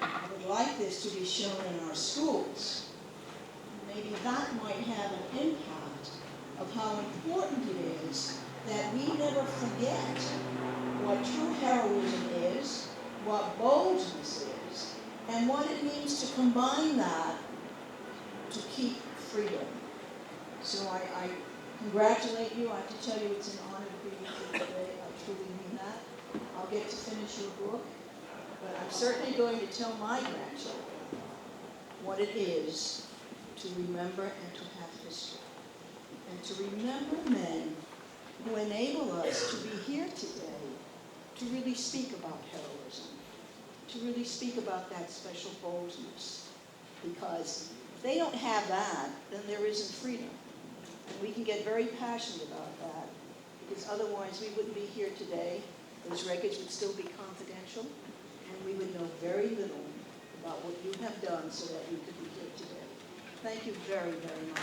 I would like this to be shown in our schools. Maybe that might have an impact of how important it is that we never forget what true heroism is, what boldness is, and what it means to combine that to keep freedom. So I congratulate you. I have to tell you it's an honor to be with you today. I truly mean that. I'll get to finish your book, but I'm certainly going to tell my grandchildren what it is to remember and to have history, and to remember men who enable us to be here today to really speak about heroism, to really speak about that special boldness, because if they don't have that, then there isn't freedom. And we can get very passionate about that, because otherwise we wouldn't be here today. Those records would still be confidential, and we would know very little about what you have done so that we could be here today. Thank you very, very much.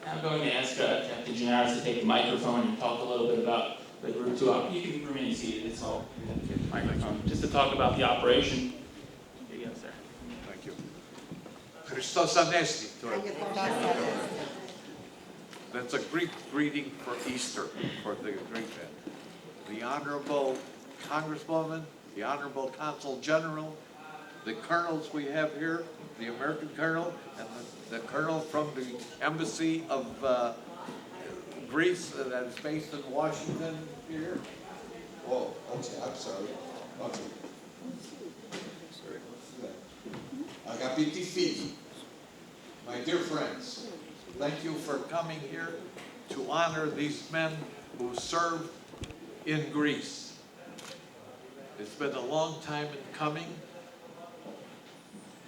I'm going to ask Captain Giannaris to take the microphone and talk a little bit about the Group 2 op. You can remain seated, it's all. Microphone. Just to talk about the operation. Here you go, sir. Thank you. Christos Anesti. That's a Greek greeting for Easter, for the Greek men. The Honorable Congresswoman, the Honorable Consul General, the colonels we have here, the American colonel, and the colonel from the Embassy of Greece that is based in Washington here. Oh, okay, I'm sorry. Okay. Agapiti Fili, my dear friends, thank you for coming here to honor these men who served in Greece. It's been a long time in coming,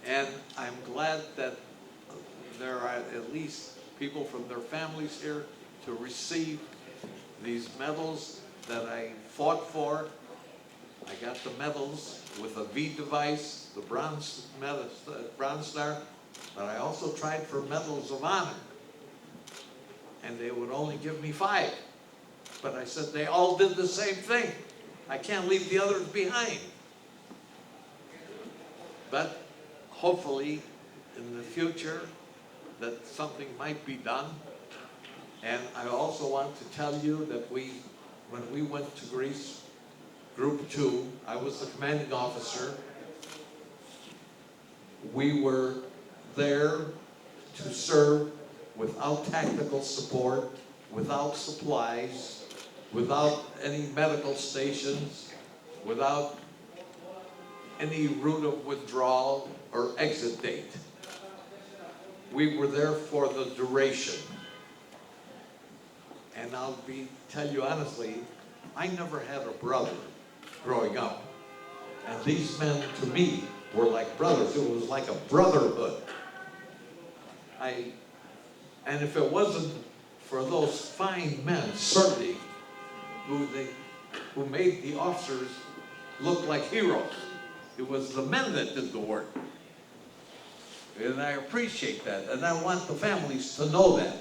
and I'm glad that there are at least people from their families here to receive these medals that I fought for. I got the medals with a V device, the bronze star, but I also tried for medals of honor. And they would only give me 5. But I said they all did the same thing. I can't leave the others behind. But hopefully, in the future, that something might be done. And I also want to tell you that when we went to Greece, Group 2, I was the commanding officer. We were there to serve without tactical support, without supplies, without any medical stations, without any route of withdrawal or exit date. We were there for the duration. And tell you honestly, I never had a brother growing up. And these men, to me, were like brothers. It was like a brotherhood. And if it wasn't for those fine men, certainly, who made the officers look like heroes, it was the men that did the work. And I appreciate that, and I want the families to know that.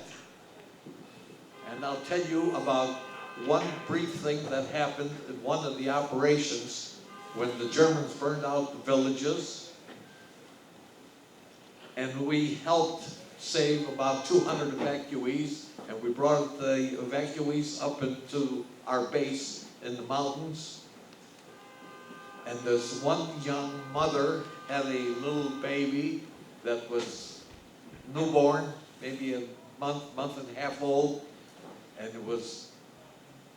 And I'll tell you about one brief thing that happened in one of the operations when the Germans burned out the villages, and we helped save about 200 evacuees, and we brought the evacuees up into our base in the mountains. And this one young mother had a little baby that was newborn, maybe a month and a half old, and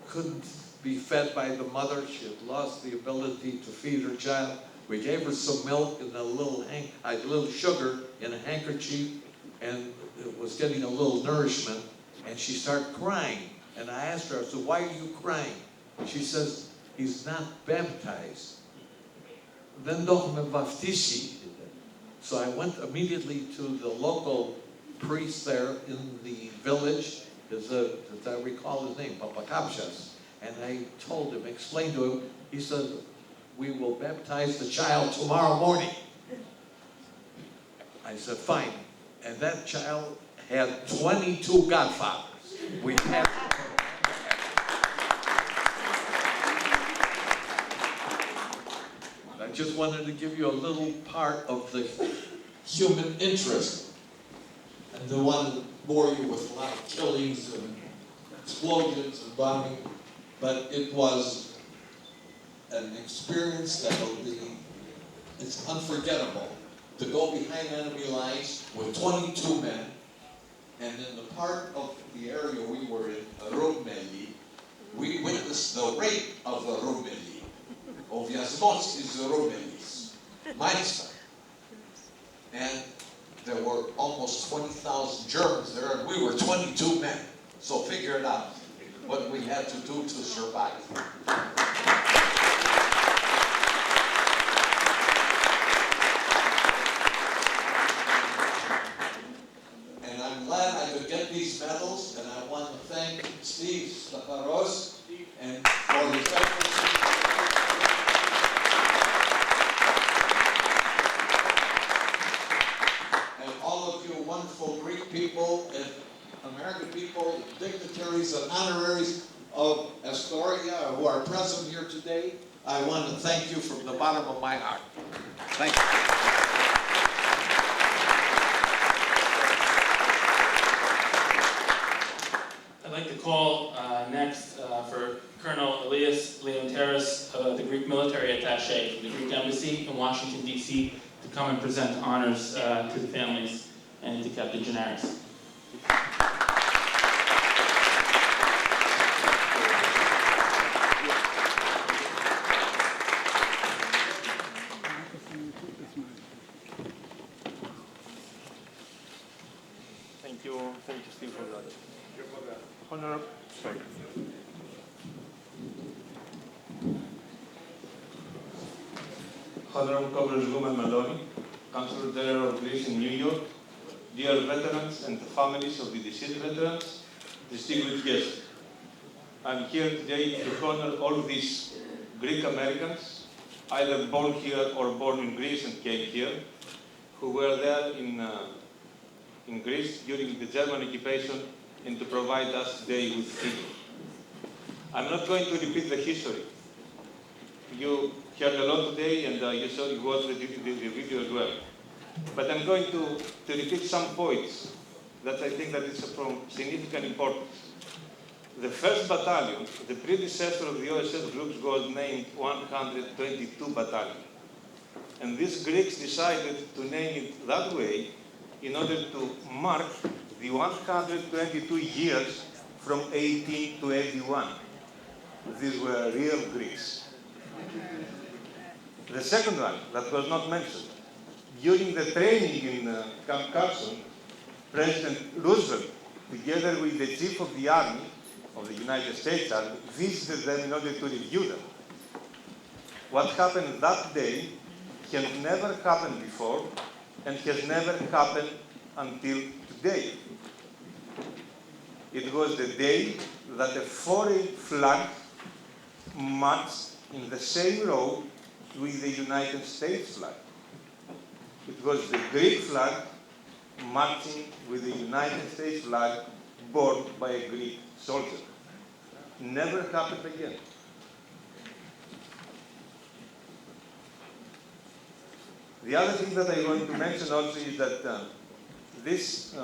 couldn't be fed by the mother. She had lost the ability to feed her child. We gave her some milk and a little sugar in a handkerchief, and it was getting a little nourishment, and she started crying. And I asked her, I said, "Why are you crying?" She says, "He's not baptized." Then don't me baptizi. So I went immediately to the local priest there in the village, as I recall his name, Papa Kapshas, and I told him, explained to him, he said, "We will baptize the child tomorrow morning." I said, "Fine." And that child had 22 godfathers. We had I just wanted to give you a little part of the human interest. And the one to bore you with a lot of killings and explosions and bombing. But it was an experience that it's unforgettable. To go behind enemy lines with 22 men, and in the part of the area we were in, Rumeli, we witnessed the rape of the Rumeli. Oviasmos is the Rumelis, Meister. And there were almost 20,000 Germans there, and we were 22 men. So figure it out, what we had to do to survive. And I'm glad I could get these medals, and I want to thank Steven Statharos and for his efforts. Wonderful Greek people and American people, dignitaries and honoraries of Astoria who are present here today. I want to thank you from the bottom of my heart. Thank you. I'd like to call next for Colonel Elias Leonteris, the Greek military attaché from the Greek Embassy in Washington, D.C., to come and present honors to the families and to Captain Giannaris. Thank you, Steve, for that. Honorable, sorry. Honorable Congresswoman Maloney, Consul General of Greece in New York, dear veterans and the families of the deceased veterans, distinguished guests. I'm here today to honor all these Greek Americans, either born here or born in Greece and came here, who were there in Greece during the German occupation and to provide us today with freedom. I'm not going to repeat the history. You heard a lot today, and you watched the video as well. But I'm going to repeat some points that I think that is from significant importance. The first battalion, the predecessor of the OSS groups, was named 122 Battalion. And these Greeks decided to name it that way in order to mark the 122 years from 18 to 81. These were real Greeks. The second one, that was not mentioned, during the training in Camp Carson, President Roosevelt, together with the Chief of the Army, of the United States Army, visited them in order to review them. What happened that day has never happened before and has never happened until today. It was the day that a foreign flag marched in the same row with the United States flag. It was the Greek flag marching with the United States flag borne by a Greek soldier. Never happened again. The other thing that I want to mention also is that this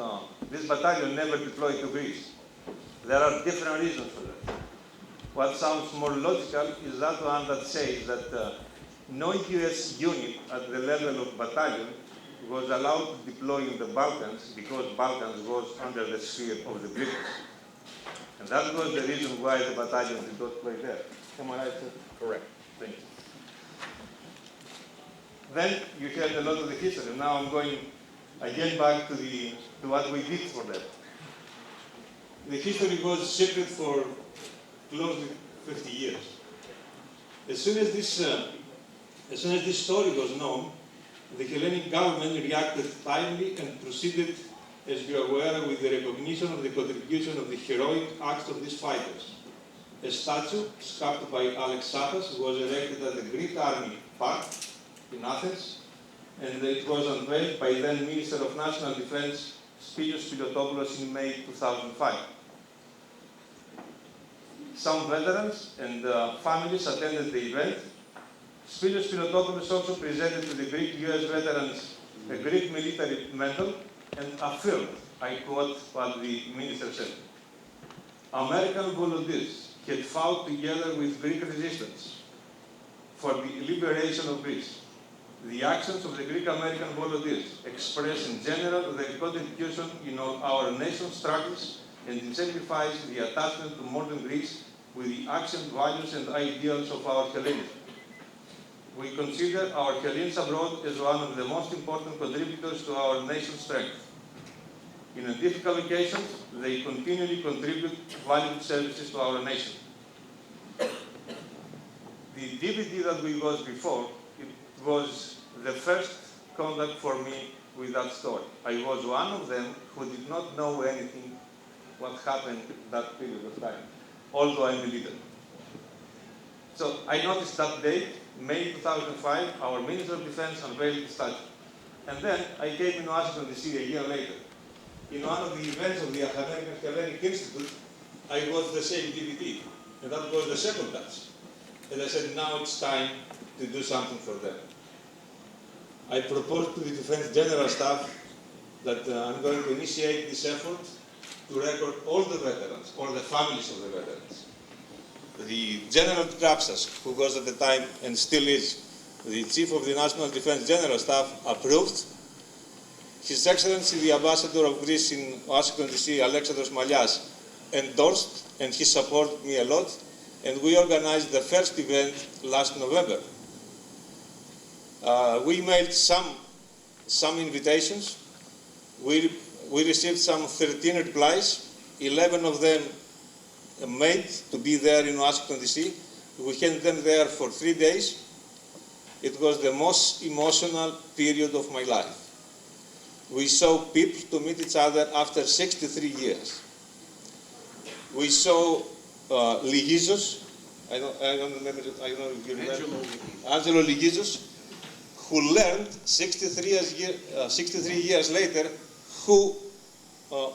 battalion never deployed to Greece. There are different reasons for that. What sounds more logical is that one that says that no US unit at the level of battalion was allowed to deploy in the Balkans because Balkans was under the sphere of the British. And that was the reason why the battalion did not play there. Am I right, sir? Correct. Thank you. Then you heard a lot of the history. Now I'm going again back to what we did for them. The history was secret for close to 50 years. As soon as this story was known, the Hellenic government reacted timely and proceeded, as you are aware, with the recognition of the contribution of the heroic acts of these fighters. A statue, sculpted by Alex Sapas, was erected at the Greek Army Park in Athens, and it was unveiled by then Minister of National Defense, Spilios Spiliotopoulos, in May 2005. Some veterans and families attended the event. Spilios Spiliotopoulos also presented to the Greek US veterans a Greek military medal and affirmed, I quote what the minister said, American volunteers had fought together with Greek resistance for the liberation of Greece. The actions of the Greek-American volunteers express in general their contribution in all our nation's struggles and exemplifies the attachment to modern Greece with the ancient values and ideals of our Hellenism. We consider our Hellenes abroad as one of the most important contributors to our nation's strength. In difficult occasions, they continually contribute valuable services to our nation. The DVD that we watched before, it was the first contact for me with that story. I was one of them who did not know anything what happened that period of time, although I'm a leader. So I noticed that date, May 2005, our Minister of Defense unveiled the statue. And then I came in Washington, D.C. a year later. In one of the events of the American Hellenic Institute, I watched the same DVD, and that was the second touch. And I said, now it's time to do something for them. I proposed to the Defense General Staff that I'm going to initiate this effort to record all the veterans, all the families of the veterans. The General Grapsas, who was at the time and still is the Chief of the National Defense General Staff, approved. His Excellency, the Ambassador of Greece in Washington, D.C., Alexandros Malias, endorsed, and he supported me a lot, and we organized the first event last November. We mailed some invitations. We received some 13 replies, 11 of them made to be there in Washington, D.C. We had them there for 3 days. It was the most emotional period of my life. We saw people to meet each other after 63 years. We saw Ligizos, I don't remember if you remember. Angelo Ligizos, who learned 63 years later who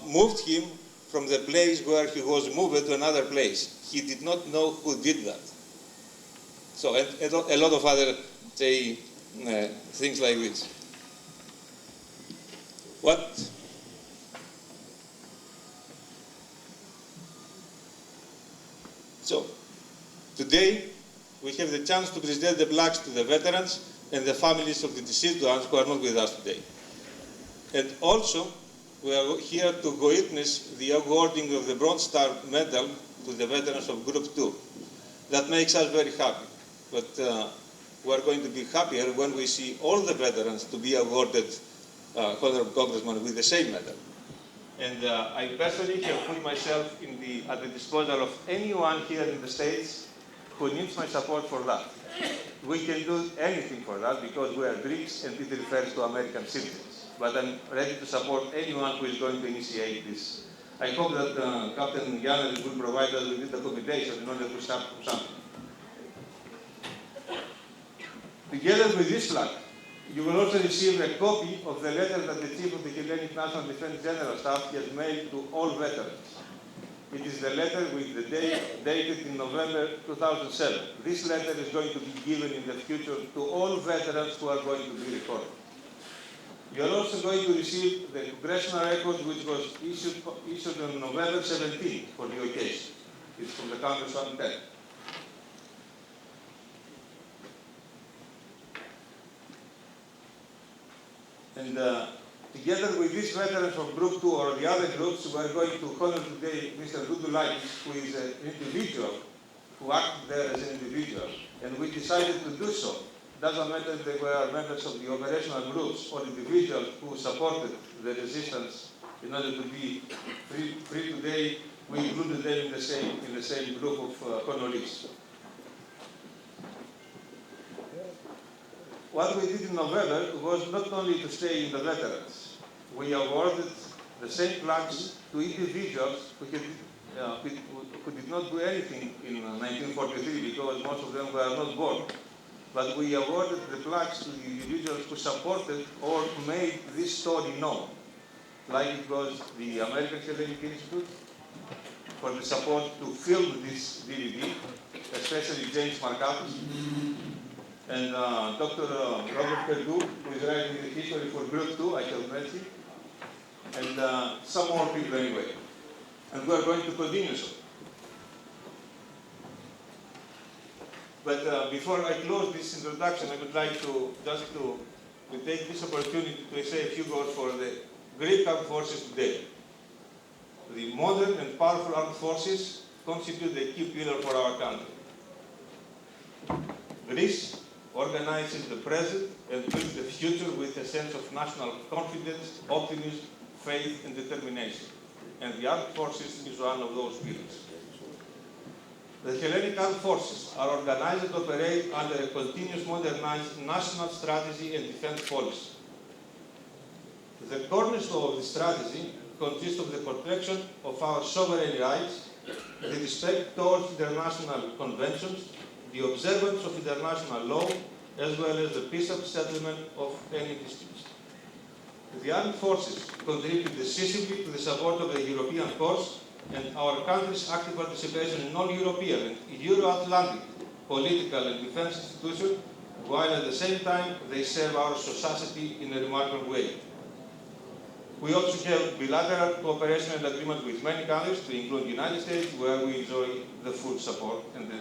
moved him from the place where he was moved to another place. He did not know who did that. So, and a lot of other, say, things like this. What? So, today, we have the chance to present the plaques to the veterans and the families of the deceased ones who are not with us today. And also, we are here to witness the awarding of the Bronze Star Medal to the veterans of Group 2. That makes us very happy. But we are going to be happier when we see all the veterans to be awarded Honorable Congressman with the same medal. And I personally have put myself at the disposal of anyone here in the States who needs my support for that. We can do anything for that because we are Greeks and it refers to American citizens. But I'm ready to support anyone who is going to initiate this. I hope that Captain Giannaris will provide us with the documentation in order to start something. Together with this plaque, you will also receive a copy of the letter that the Chief of the Hellenic National Defense General Staff has mailed to all veterans. It is the letter with the date dated in November 2007. This letter is going to be given in the future to all veterans who are going to be recorded. You are also going to receive the congressional record which was issued on November 17 for the occasion. It's from the Congressman 10. And together with these veterans from Group 2 or the other groups, we are going to honor today Mr. Dudulakis, who is an individual, who acted there as an individual. And we decided to do so. Doesn't matter if they were members of the operational groups or individuals who supported the resistance in order to be free today, we included them in the same group of honorees. What we did in November was not only to stay in the veterans. We awarded the same plaques to individuals who did not do anything in 1943 because most of them were not born. But we awarded the plaques to the individuals who supported or made this story known. Like it was the American Hellenic Institute for the support to film this DVD, especially James Markakis. And Dr. Robert Perdue, who is writing the history for Group 2, I have met him, and some more people anyway. And we are going to continue so. But before I close this introduction, I would like to take this opportunity to say a few words for the Greek armed forces today. The modern and powerful armed forces constitute a key pillar for our country. Greece organizes the present and builds the future with a sense of national confidence, optimism, faith, and determination. And the armed forces is one of those pillars. The Hellenic armed forces are organized and operate under a continuous modernized national strategy and defense policy. The cornerstone of the strategy consists of the protection of our sovereign rights, the respect towards international conventions, the observance of international law, as well as the peaceful settlement of any disputes. The armed forces contribute decisively to the support of the European cause and our country's active participation in all European and Euro-Atlantic political and defense institutions, while at the same time they serve our society in a remarkable way. We also have bilateral cooperation and agreement with many countries, to include the United States, where we enjoy the full support and the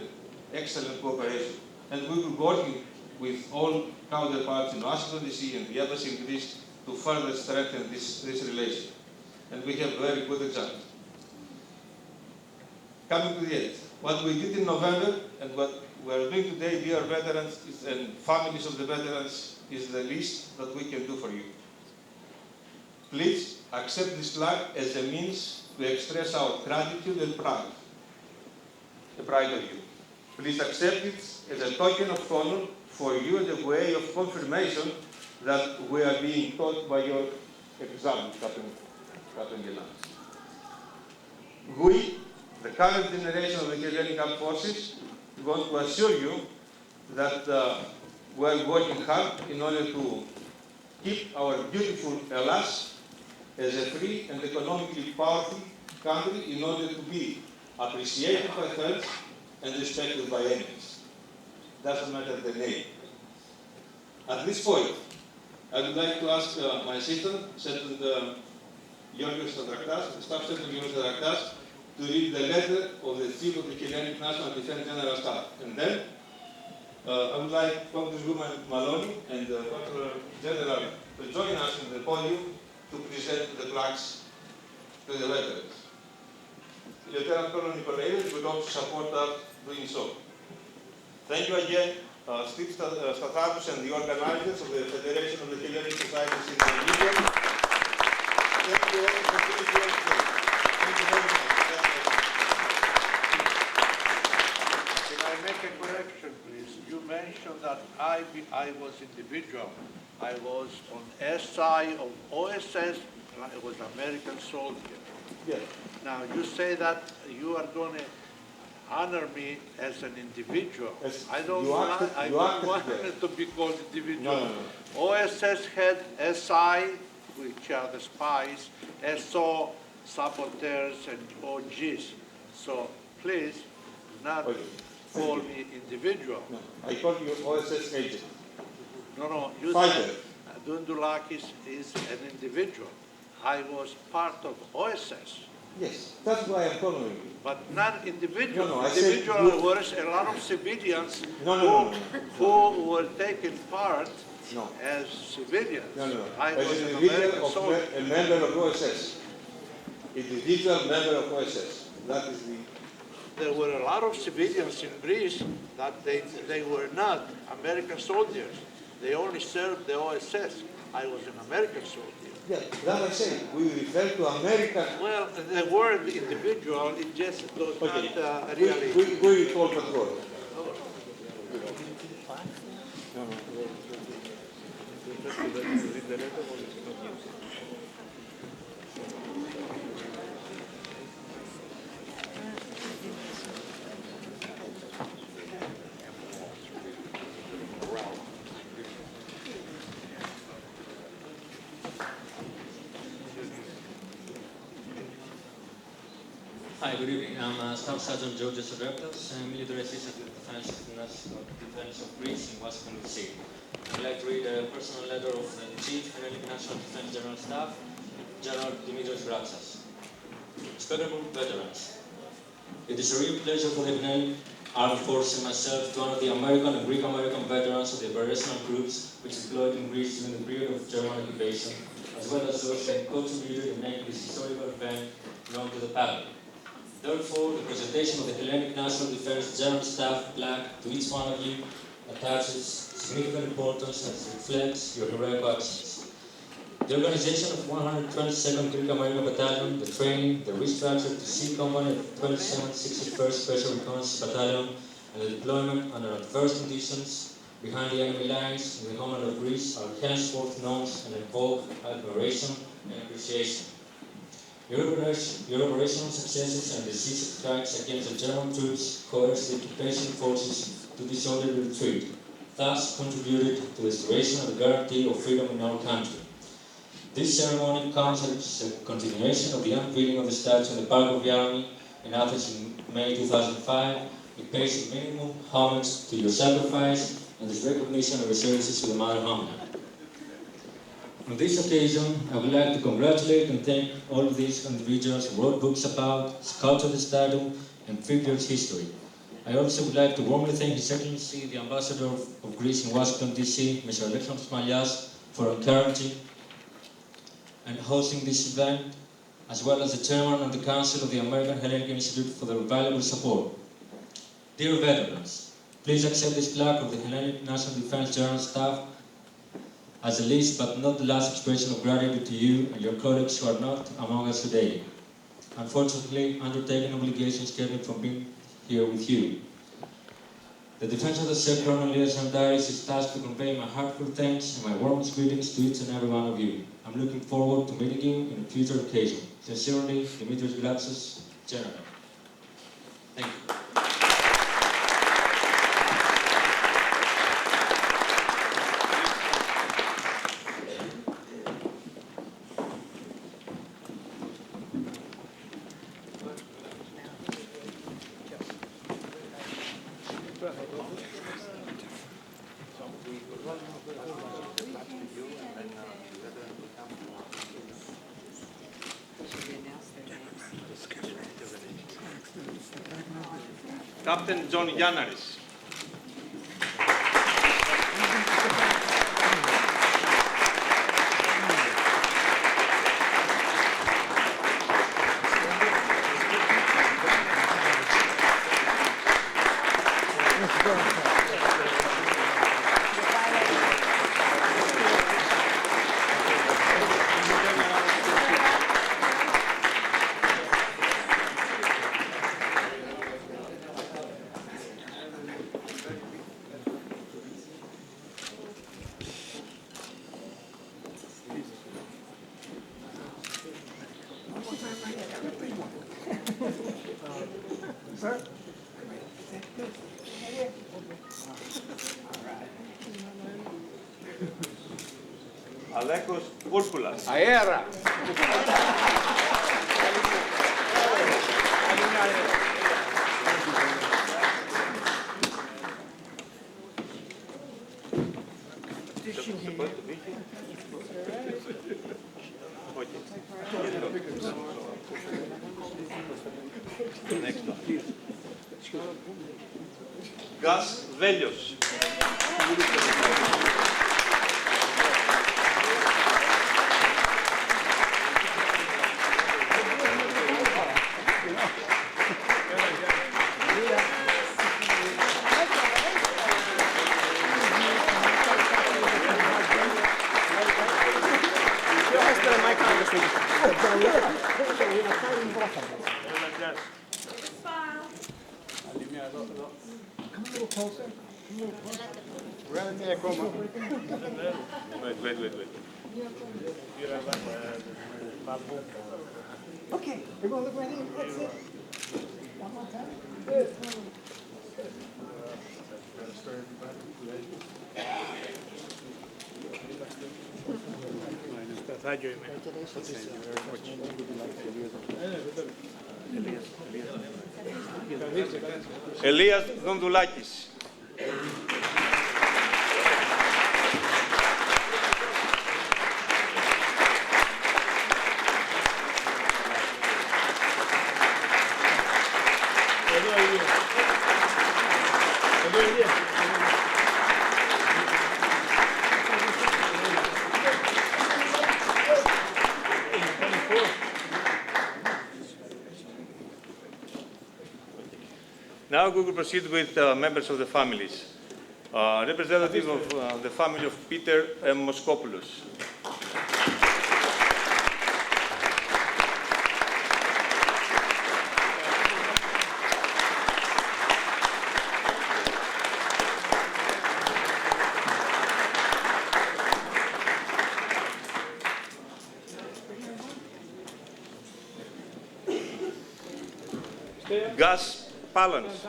excellent cooperation. And we will be working with all counterparts in Washington, D.C. and the embassy in Greece to further strengthen this relation. And we have very good examples. Coming to the end, what we did in November and what we are doing today, dear veterans and families of the veterans, is the least that we can do for you. Please accept this flag as a means to express our gratitude and pride, the pride of you. Please accept it as a token of honor for you and a way of confirmation that we are being taught by your example, Captain Giannaris. We, the current generation of the Hellenic Armed Forces, want to assure you that we are working hard in order to keep our beautiful Hellas as a free and economically powerful country in order to be appreciated by friends and respected by enemies. doesn't matter the name. At this point, I would like to ask my assistant, Sergeant Giorgos Statharos, Staff Sergeant Giorgos Statharos, to read the letter of the Chief of the Hellenic National Defense General Staff. And then I would like Congresswoman Maloney and Controller General to join us in the podium to present the plaques to the veterans. Lieutenant Colonel Nicolaides would also support us doing so. Thank you again, Steve Statharos and the organizers of the Federation of the Hellenic Societies in Nigeria. Thank you all for being here today. Thank you very much. Can I make a correction, please? You mentioned that I was individual. I was on SI of OSS, I was American soldier. Yes. Now, you say that you are going to honor me as an individual. Yes. I don't You want, acted- I you don't acted want together. it to be called individual. No, no, no. OSS had SI, which are the spies, SO, saboteurs, and OGs. So please, not call me individual. No, I call you OSS agent. No, you Fighter. said Dundulakis is an individual. I was part of OSS. Yes, that's why I'm calling you. But not individual. No, I said Individual you- were a lot of civilians No. who were taking part No. as civilians. No. I As was an an individual American of soldier. a member of OSS. Individual member of OSS. That is the... There were a lot of civilians in Greece that they were not American soldiers. They only served the OSS. I was an American soldier. Yeah, that I say. We refer to American... Well, the word individual, it just does Okay. not really... We recall control. Hi, good evening. I'm Staff Sergeant Georgios Statharos, military assistant to the Defense of Greece in Washington, D.C. I'd like to read a personal letter of the Chief Hellenic National Defense General Staff, General Dimitrios Graxas. Honorable veterans, it is a real pleasure for the Hellenic Armed Force and myself to honor the American and Greek American veterans of the operational groups which deployed in Greece during the period of German occupation, as well as those that contributed in making this historical event known to the public. Therefore, the presentation of the Hellenic National Defense General Staff plaque to each one of you attaches significant importance as it reflects your heroic actions. The organization of 122nd Greek American Battalion, the training, the restructured to C Company of 27th 61st Special Reconnaissance Battalion, and the deployment under adverse conditions behind the enemy lines in the homeland of Greece are henceforth known and invoke admiration and appreciation. Your operational successes and decisive strikes against the German troops coerced the occupation forces to disorderly retreat, thus contributed to the restoration of the guarantee of freedom in our country. This ceremony comes as a continuation of the unveiling of the statue in the Park of the Army in Athens in May 2005. It pays a minimum homage to your sacrifice and this recognition of your services to the mother homeland. On this occasion, I would like to congratulate and thank all of these individuals who wrote books about, sculpted the statue, and figured history. I also would like to warmly thank His Excellency, the Ambassador of Greece in Washington, D.C., Mr. Alexandros Malias, for encouraging and hosting this event, as well as the Chairman and the Council of the American Hellenic Institute for their valuable support. Dear veterans, please accept this plaque of the Hellenic National Defense General Staff as the least but not the last expression of gratitude to you and your colleagues who are not among us today. Unfortunately, undertaking obligations kept me from being here with you. The Defense of the State Colonel Giannaris is tasked to convey my heartfelt thanks and my warmest greetings to each and every one of you. I'm looking forward to meeting you in a future occasion. Sincerely, Dimitrios Graxas, General. Thank you. Captain John Giannaris. Alekos Pourkoulas. Aera. Next one. Gas Velhos. Okay, everyone look right here. That's it. One more time. Good. Elias Dondoulakis. Now we will proceed with members of the families. Representative of the family of Peter M. Moskopoulos. Gus Palance.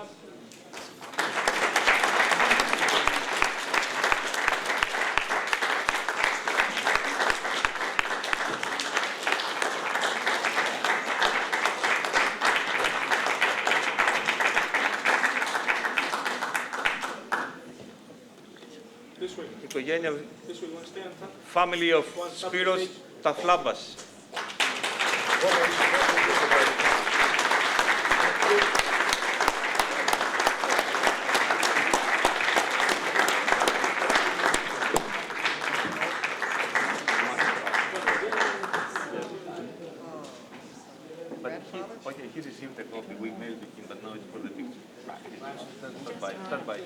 Οικογένεια, family of Spiros Taflabas. Okay, he received the copy. We mailed it to him, but now it's for the picture. Stand by.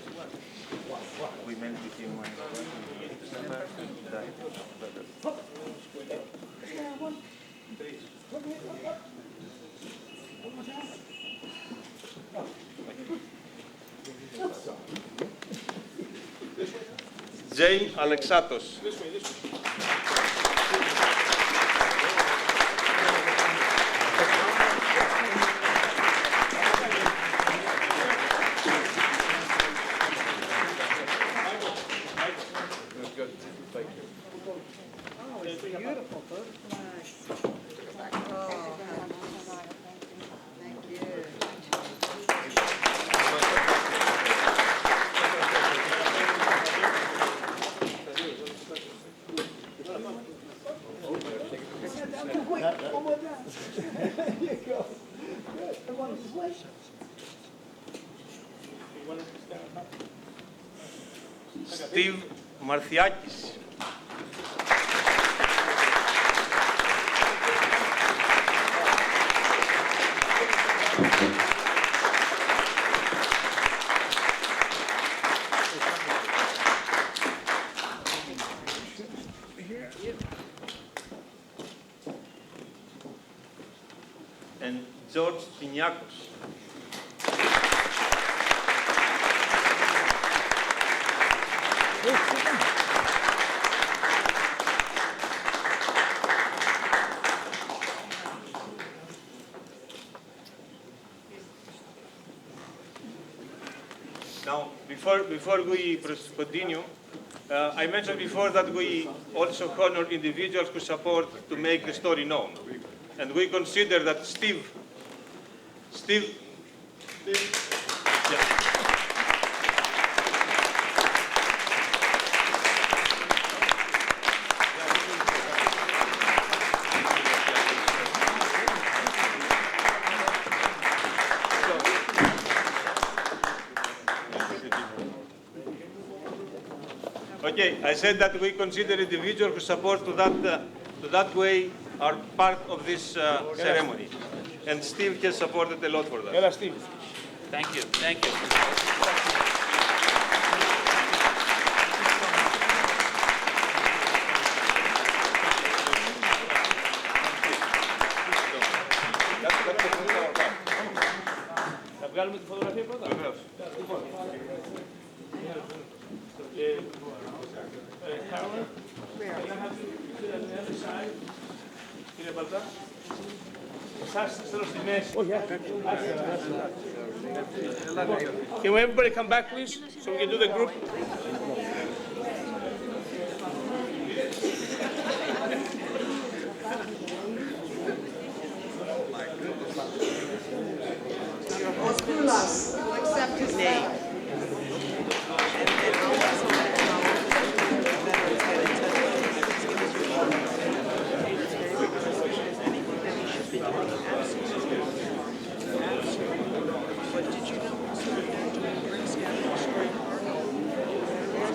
We mailed it to him in December and he died. James Alexatos. Steve Marthiakis. And George Piniakos. Now, before we continue, I mentioned before that we also honor individuals who support to make the story known. And we consider that Steve, yeah. Okay, I said that we consider individuals who support to that way are part of this ceremony. And Steve has supported a lot for that. Hello, Steve. Thank you. Thank you. Θα βγάλουμε τη φωτογραφία πρώτα. Βεβαίως. Carolyn, can I have you sit on the other side? Κύριε Μπαλτά. Εσάς θέλω στη μέση. Όχι, Can everybody come back, please, so we can do the group? Osculas will accept his name.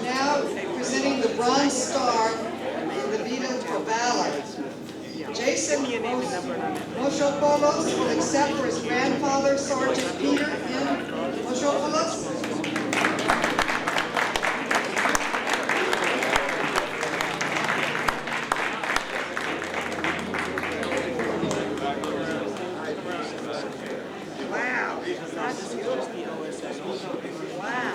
Now presenting the Bronze Star in the Vita Valor. Jason Moshopoulos will accept for his grandfather, Sergeant Peter M. Moshopoulos. Wow, that's huge. Wow.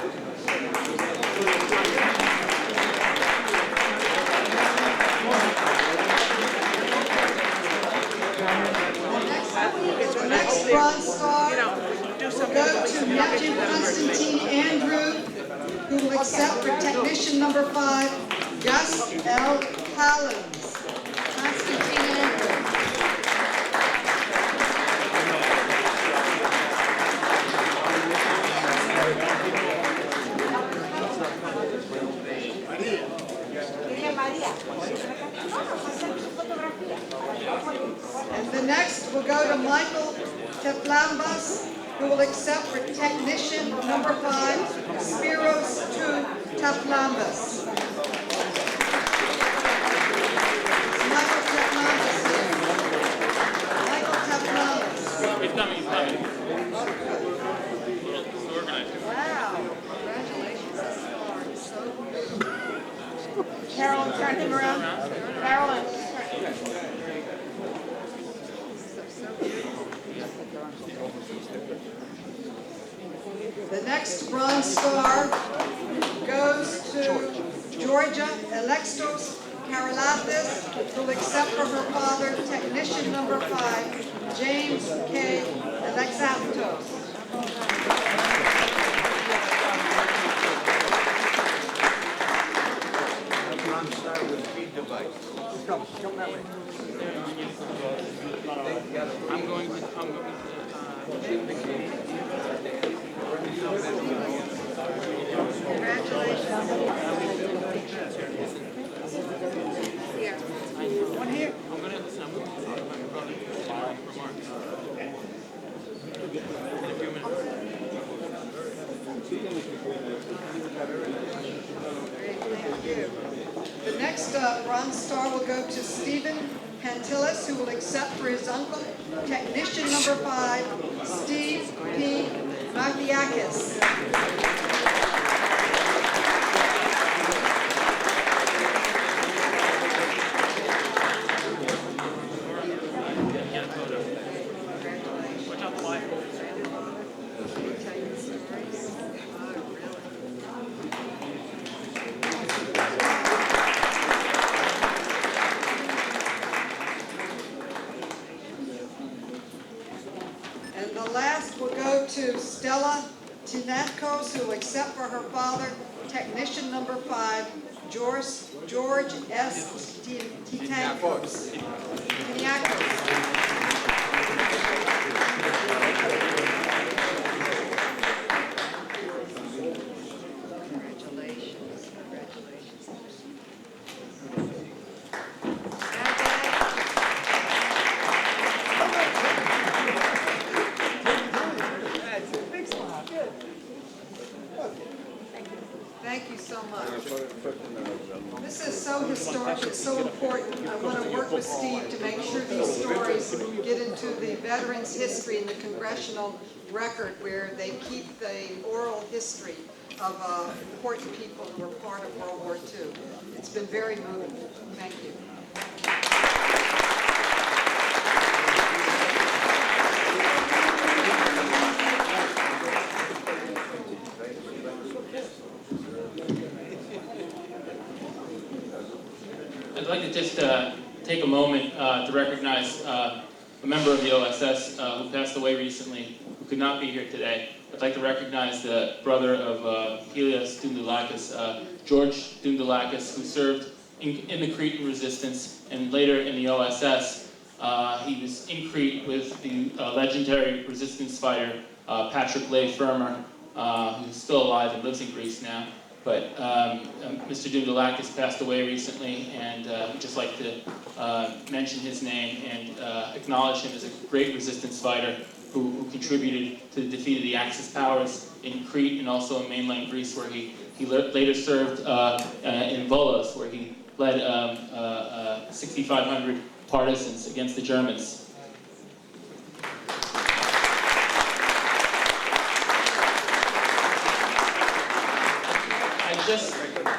The next Bronze Star will go to Nephew Constantine Andrew, who will accept for Technician number 5, Gus L. Collins. Constantine Andrew. And the next will go to Michael Teflambas, who will accept for Technician number 5, Spiros 2 Teflambas. Michael Teflambas here. Michael Teflambas. He's coming, he's coming. It's organized. Wow, congratulations. So good. Carolyn, turn him around. Carolyn. The next Bronze Star goes to Georgia Alextos Karalathis, who will accept for her father Technician number 5, James K. Alexaptos. Bronze Star with speed device. Come that way. I'm going to One here. I'm going to listen. I'm going to talk about my brother's remarks. In a few minutes. you. The next Bronze Star will go to Steven Statharos, who will accept for his uncle, Technician number 5, Steve P. Magdiakis. To Stella Tinatkos, who will accept for her father, Technician number 5, George S. Tinatkos. Thank you so much. This is so historic, it's so important. I want to work with Steve to make sure these stories get into the veterans' history and the congressional record where they keep the oral history of important people who were part of World War II. It's been very moving. Thank you. I'd like to just take a moment to recognize a member of the OSS who passed away recently, who could not be here today. I'd like to recognize the brother of Helios Dundulakis, George Dundulakis, who served in the Cretan resistance and later in the OSS. He was in Crete with the legendary resistance fighter Patrick Leigh Fermor, who's still alive and lives in Greece now. But Mr. Dundulakis passed away recently, and we'd just like to mention his name and acknowledge him as a great resistance fighter who contributed to the defeat of the Axis powers in Crete and also in mainland Greece, where he later served in Volos, where he led 6,500 partisans against the Germans.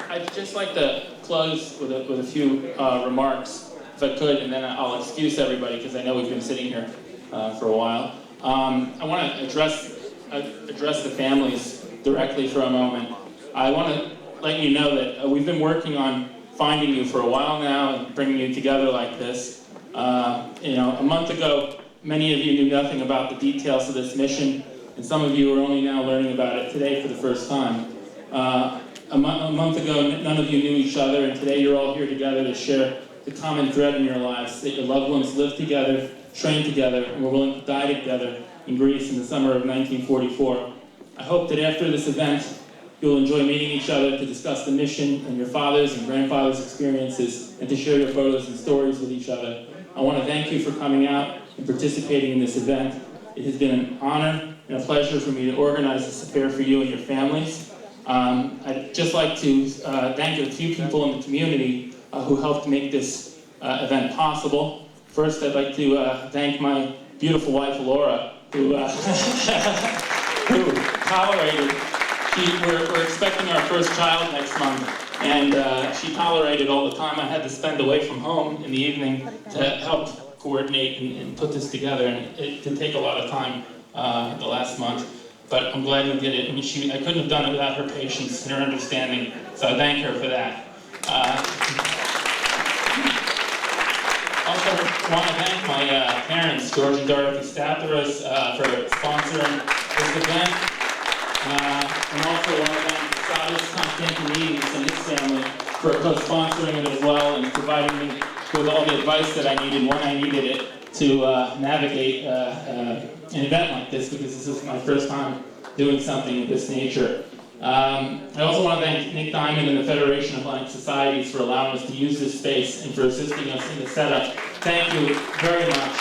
I'd just like to close with a few remarks, if I could, and then I'll excuse everybody because I know we've been sitting here for a while. I want to address the families directly for a moment. I want to let you know that we've been working on finding you for a while now and bringing you together like this. A month ago, many of you knew nothing about the details of this mission, and some of you are only now learning about it today for the first time. A month ago, none of you knew each other, and today you're all here together to share the common thread in your lives, that your loved ones lived together, trained together, and were willing to die together in Greece in the summer of 1944. I hope that after this event, you'll enjoy meeting each other to discuss the mission and your father's and grandfather's experiences, and to share your photos and stories with each other. I want to thank you for coming out and participating in this event. It has been an honor and a pleasure for me to organize this affair for you and your families. I'd just like to thank a few people in the community who helped make this event possible. First, I'd like to thank my beautiful wife, Laura, who tolerated. We're expecting our first child next month, and she tolerated all the time I had to spend away from home in the evening to help coordinate and put this together, and it did take a lot of time the last month. But I'm glad we did it. I mean, I couldn't have done it without her patience and her understanding, so I thank her for that. Also want to thank my parents, George and Dorothy Statharos, for sponsoring this event. And also want to thank Sadis Constantinides and his family for co-sponsoring it as well and providing me with all the advice that I needed when I needed it to navigate an event like this, because this is my first time doing something of this nature. I also want to thank Nick Diamond and the Federation of Atlantic Societies for allowing us to use this space and for assisting us in the setup. Thank you very much.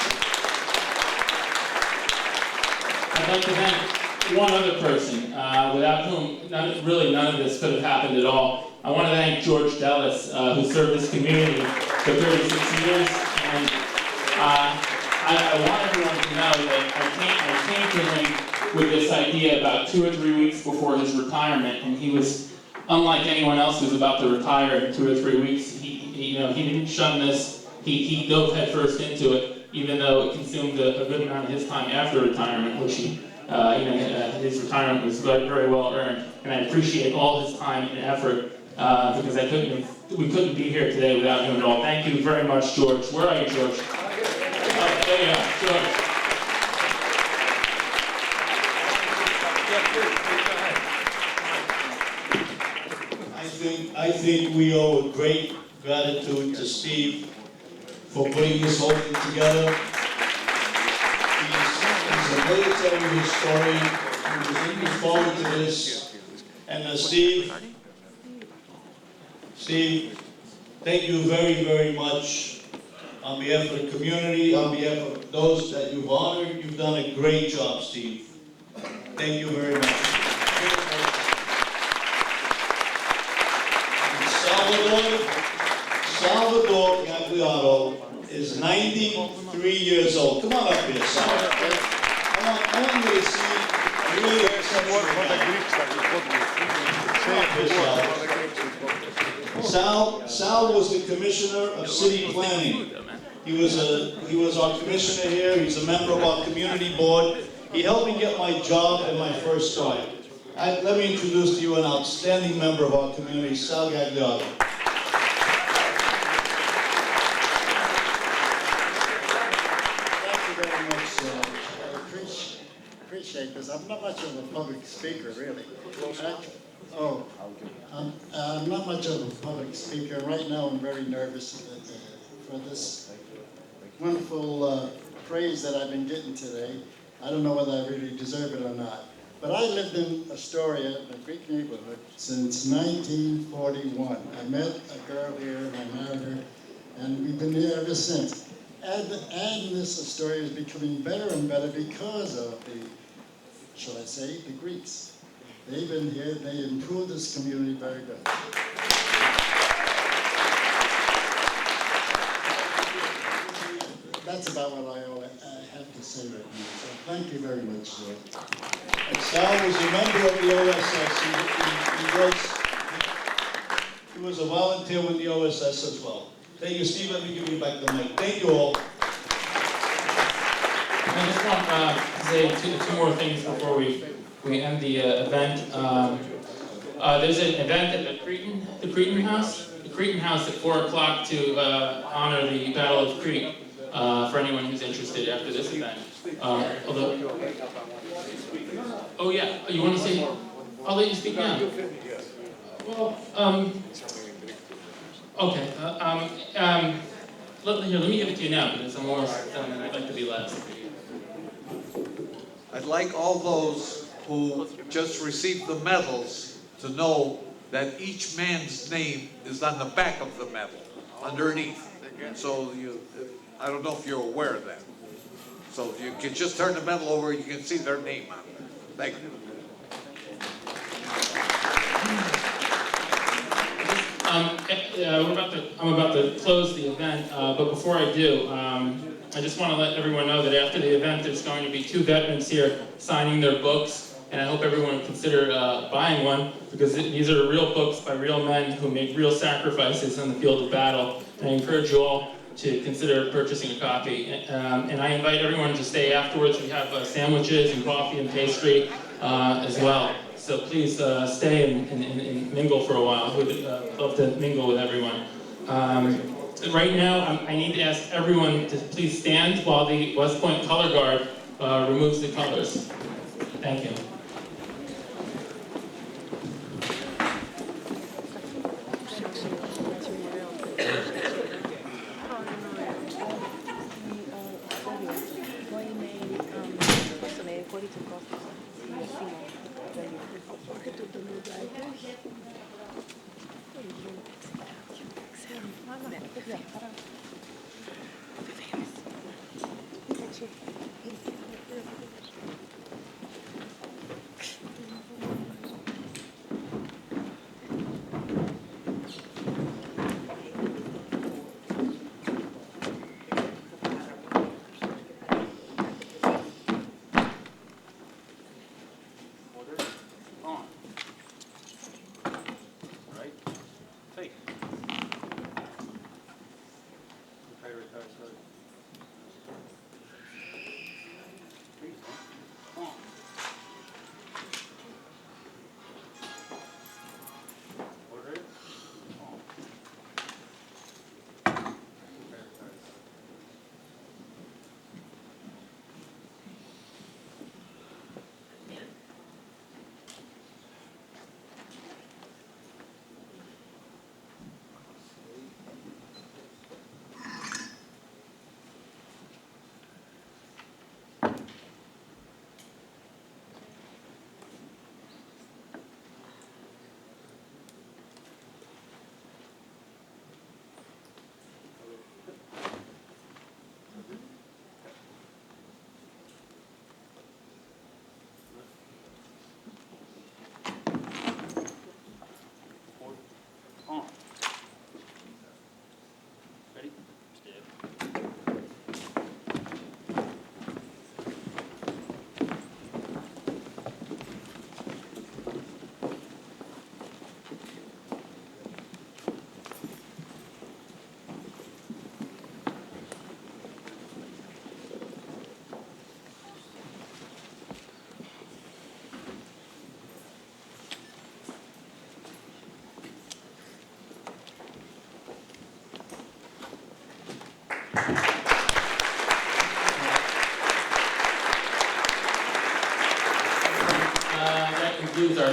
I'd like to thank one other person, without whom none of this could have happened at all. I want to thank George Dallas, who served this community for 36 years, and I want everyone to know that I came to him with this idea about 2 or 3 weeks before his retirement, and he was unlike anyone else who's about to retire in 2 or 3 weeks. He didn't shun this. He dove headfirst into it, even though it consumed a good amount of his time after retirement, which his retirement was very well earned, and I appreciate all his time and effort because we couldn't be here today without him at all. Thank you very much, George. Where are you, George? There you are, George. I think we owe a great gratitude to Steve for putting this whole thing together. He's a military historian. He was looking forward to this. And Steve, thank you very, very much on behalf of the community, on behalf of those that you've honored. You've done a great job, Steve. Thank you very much. Salvador Gagliardo is 93 years old. Come on up here, Sal. I want you to see a really exceptional guy. Sal was the commissioner of city planning. He was our commissioner here. He's a member of our community board. He helped me get my job and my first start. Let me introduce to you an outstanding member of our community, Sal Gagliardo. Appreciate this. I'm not much of a public speaker, really. I'm not much of a public speaker. Right now, I'm very nervous for this wonderful praise that I've been getting today. I don't know whether I really deserve it or not. But I lived in Astoria, a Greek neighborhood, since 1941. I met a girl here, and I married her, and we've been here ever since. And this Astoria is becoming better and better because of shall I say, the Greeks. They've been here, they improved this community very good. That's about what I have to say right now. So thank you very much, sir. And Sal was a member of the OSS. He was a volunteer with the OSS as well. Thank you, Steve. Let me give you back the mic. Thank you all. I just want to say two more things before we end the event. There's an event at the Cretan House. The Cretan House at 4 o'clock to honor the Battle of Crete for anyone who's interested after this event. Oh yeah, you want to say? I'll let you speak now. Well, okay. Let me give it to you now because I'm almost done and I'd like to be last. I'd like all those who just received the medals to know that each man's name is on the back of the medal, underneath. So I don't know if you're aware of that. So if you can just turn the medal over, you can see their name on there. Thank you. I'm about to close the event, but before I do, I just want to let everyone know that after the event, there's going to be 2 veterans here signing their books, and I hope everyone would consider buying one, because these are real books by real men who make real sacrifices in the field of battle, and I encourage you all to consider purchasing a copy. And I invite everyone to stay afterwards. We have sandwiches and coffee and pastry as well. So please stay and mingle for a while. We'd love to mingle with everyone. Right now, I need to ask everyone to please stand while the West Point Color Guard removes the colors. Thank you.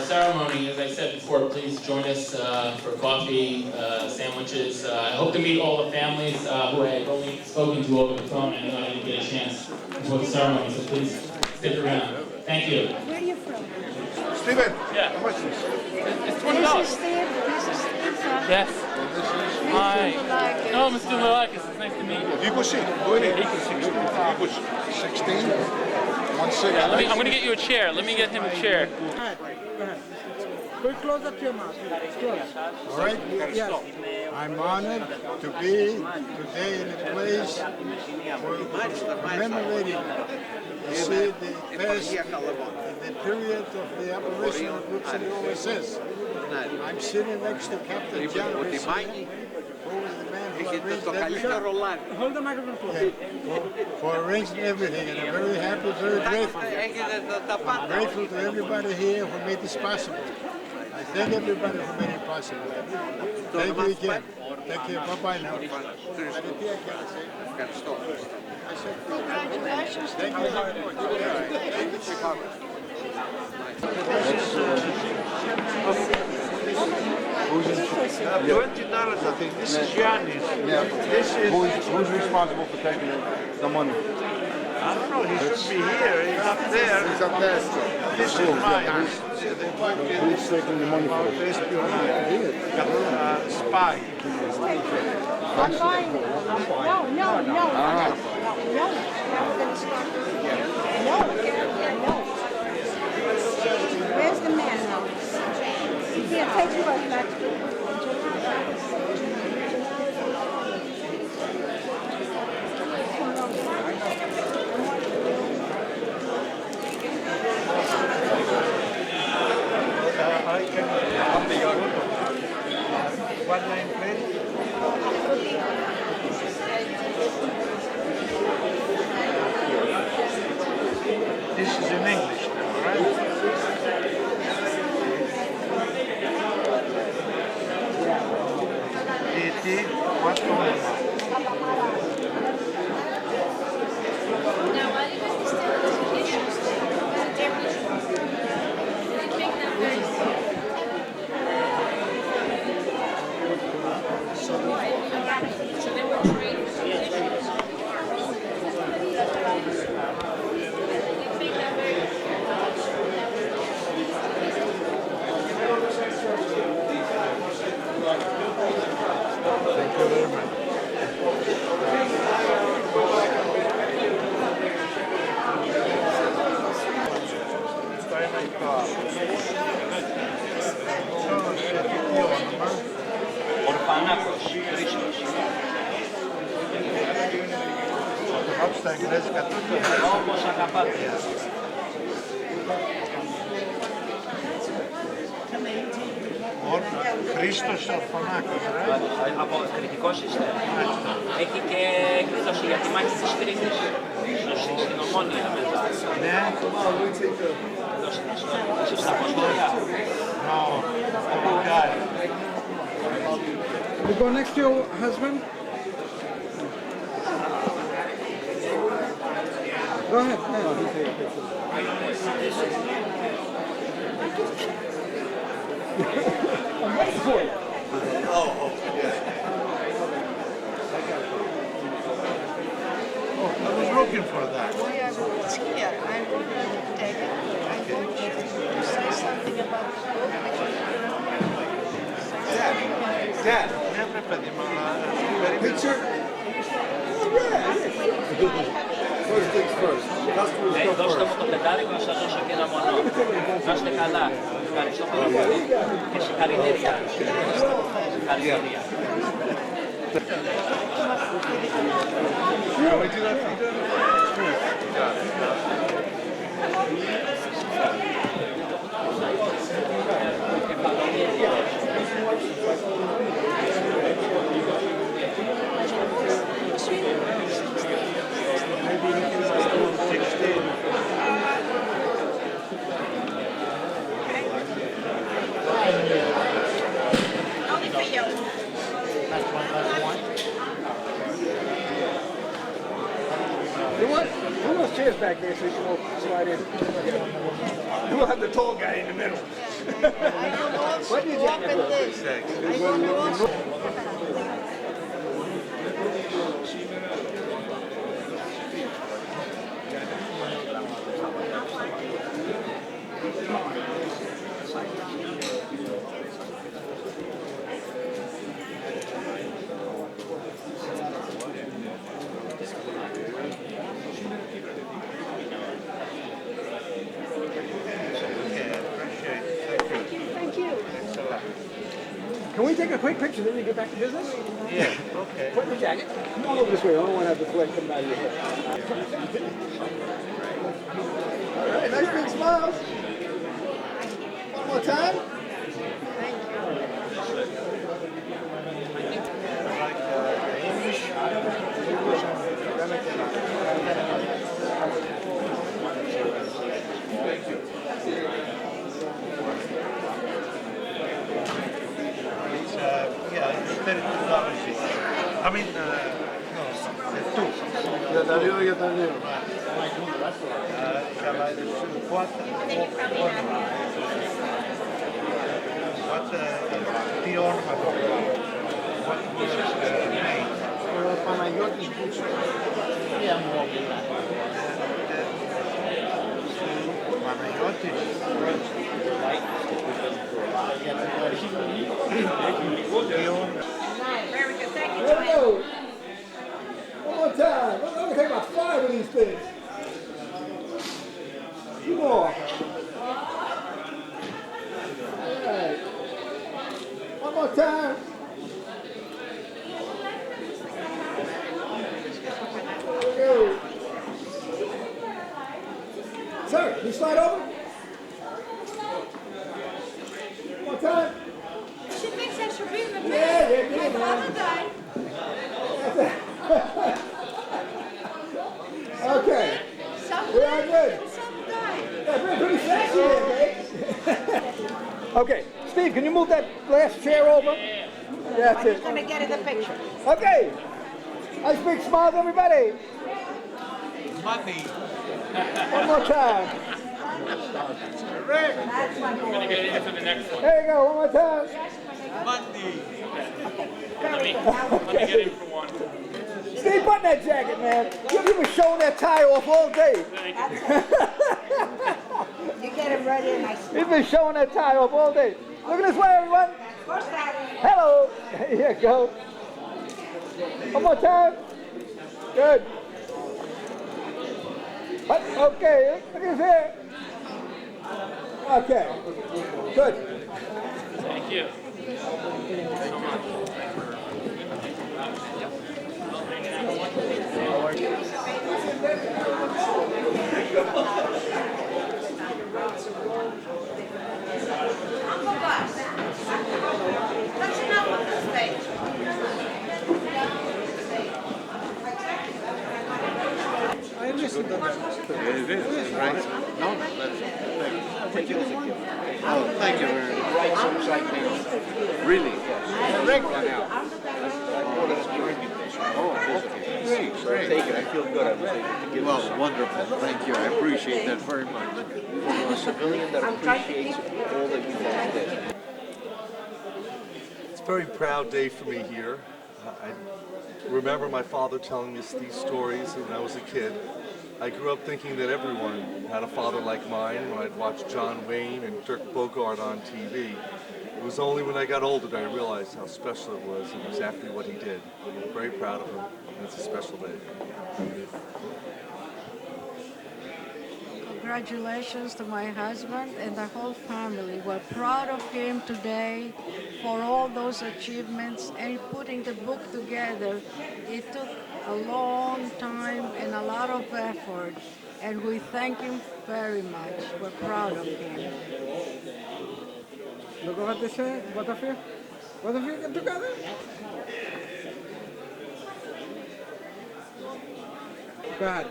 ceremony. As I said before, please join us for coffee, sandwiches. I hope to meet all the families who I've only spoken to over the phone. I know I didn't get a chance before the ceremony, so please stick around. Thank you. Where are you from? Steven, yeah. How much is this? It's $20. This is Steve. Yes. Hi. No, Mr. Malakis, it's nice to meet you. You go see. Go ahead. You go 16. One second. Yeah, I'm going to get you a chair. Let me get him a chair. Go ahead. Put close up to your mouth. Close. All right? Yes. I'm honored to be today in a place commemorating the past, the period of the operational groups in the OSS. I'm sitting next to Captain Giannaris, who is the man who arranged everything. Hold the microphone close. For arranging everything, and I'm very happy, very grateful. I'm grateful to everybody here who made this possible. I thank everybody who made it possible. Thank you again. Take care. Bye-bye now. Congratulations. Thank you very much. $20, I think. This is Giannis. Yeah. This is. Who's responsible for taking the money? I don't know. He should be here. He's up there. He's up there still. This is mine. Who's taking the money for it? Spy. I'm buying it. No. Now we're going to start. No. Where's the man now? He can't take you as much. What name, please? This is in English now, right? DT, what's going on? Στα εγγλέζικα τότε. Όπως αγαπάτε. Χρήστος Ορφανάκος, Από κριτικός είστε. Έχει και εκδήλωση για τη μάχη της Κρήτης. Στην Ομόνια μετά. Ναι. Ίσως στα Αποστολιά. You go next to your husband? Go ahead. I'm waiting for it. I was looking for that. Yeah, I'm David. I'm going to say something about Dad. Picture. First things first. Customers go Δώστε μου first. το πεντάρικο να σας δώσω και ένα μονό. Να είστε καλά. Ευχαριστώ πάρα πολύ. Και συγχαρητήρια. Συγχαρητήρια. Who wants chairs back there so you can slide in? We'll have the tall guy in the middle. What did you open this? I want to also. Can we take a quick picture, then we get back to business? Yeah, okay. Put the jacket. Come on over this way. I don't want to have the sweat coming out of your head. All right, nice big smiles. One more time. I mean, no, two. Very good, thank you, Let it Joanne. go. One more time. Let me take about 5 of these things. 2 more. All right. One more time. There we go. Sir, can you slide over? One more time. She thinks I should be in the Yeah, bed. yeah, My father died. Okay. Some We are good. Some died. Yeah, pretty sexy here, Kate. Okay, Steve, can you move that last chair over? That's I'm just it. going to get in the picture. Okay. Nice big smiles, everybody. Money. One more time. I'm gonna get in for the next one. There you go, one more time. Money. Let me get in for one. Steve, button that jacket, man. You've been showing that tie off all day. You get him right in. He's been showing that tie off all day. Look at this way, everyone. Hello. There you go. One more time. Good. Okay, look at his hair. Okay. Good. Thank you. That's enough of this stage. I listened to It is, right? No, that's thank you. Oh, thank you very much. Really? Oh, okay. Great. Take it. I feel good. I was able to give well, wonderful. Thank you. I appreciate that very much. For a civilian that appreciates all that you guys did. It's a very proud day for me here. I remember my father telling us these stories when I was a kid. I grew up thinking that everyone had a father like mine when I'd watch John Wayne and Dirk Bogarde on TV. It was only when I got older that I realized how special it was and exactly what he did. I'm very proud of him, and it's a special day. Congratulations to my husband and the whole family. We're proud of him today for all those achievements and putting the book together. It took a long time and a lot of effort, and we thank him very much. We're proud of him. Look at this here. What of you? What of you get together? Go ahead.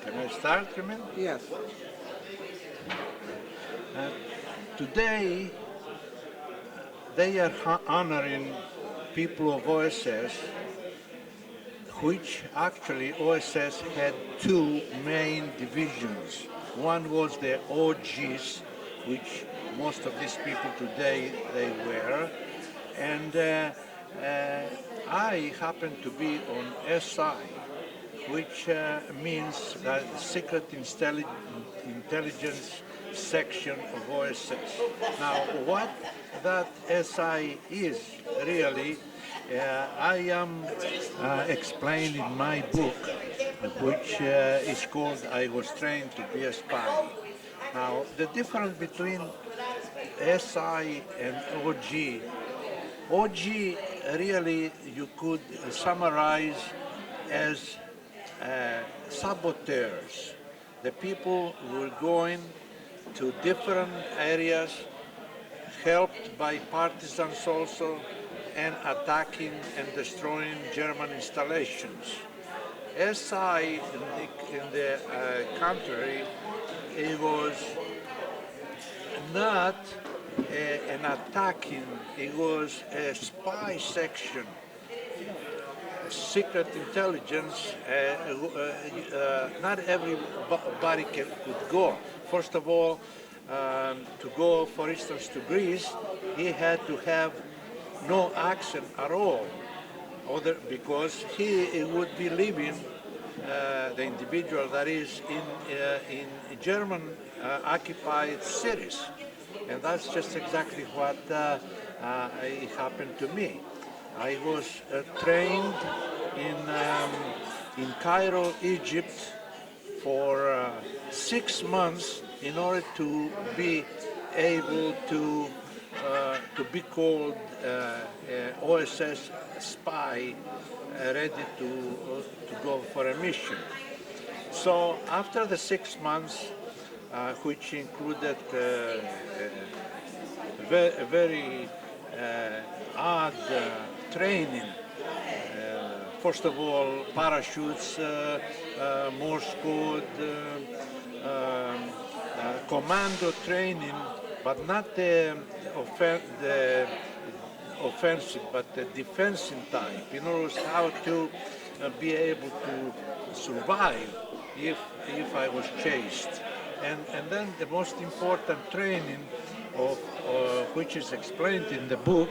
Can I start, you mean? Yes. Today, they are honoring people of OSS, which actually OSS had two main divisions. One was the OGs, which most of these people today they were. And I happen to be on SI, which means that Secret Intelligence Section of OSS. Now, what that SI is really, I am explained in my book, which is called I Was Trained to Be a Spy. Now, the difference between SI and OG, OG really you could summarize as saboteurs. The people were going to different areas, helped by partisans also, and attacking and destroying German installations. SI, in the contrary, it was not an attacking, it was a spy section. Secret intelligence, not everybody could go. First of all, to go, for instance, to Greece, he had to have no accent at all, because he would be living, the individual that is, in German occupied cities. And that's just exactly what happened to me. I was trained in Cairo, Egypt for 6 months in order to be able to be called OSS spy, ready to go for a mission. So after the 6 months, which included very odd training. First of all, parachutes, Morse code, commando training, but not the offensive, but the defensive type. In other words, how to be able to survive if I was chased. And then the most important training of which is explained in the book,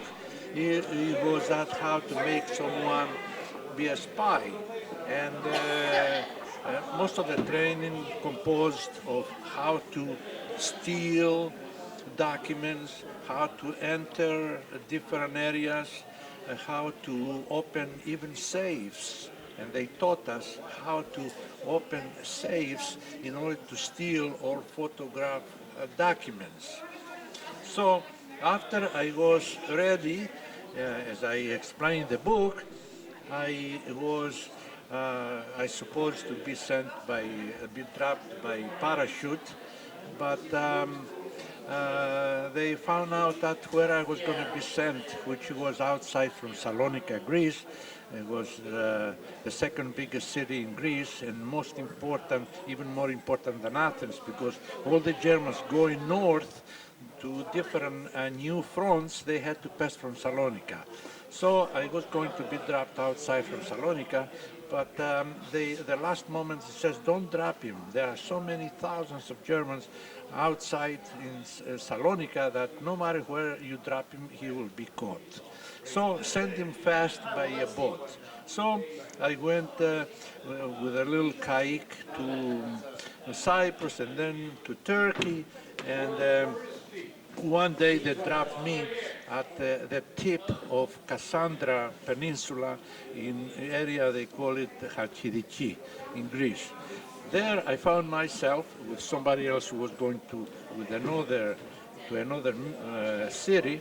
it was that how to make someone be a spy. And most of the training composed of how to steal documents, how to enter different areas, how to open even safes. And they taught us how to open safes in order to steal or photograph documents. So after I was ready, as I explained in the book, I was supposed to be be dropped by parachute, but they found out that where I was going to be sent, which was outside from Salonika, Greece. It was the second biggest city in Greece, and most important, even more important than Athens, because all the Germans going north to different new fronts, they had to pass from Salonika. So I was going to be dropped outside from Salonika, but the last moment it says, don't drop him. There are so many thousands of Germans outside in Salonika that no matter where you drop him, he will be caught. So send him fast by a boat. So I went with a little kayak to Cyprus and then to Turkey, and one day they dropped me at the tip of Cassandra Peninsula in an area they call it Chalkidiki in Greece. There I found myself with somebody else who was going to another city,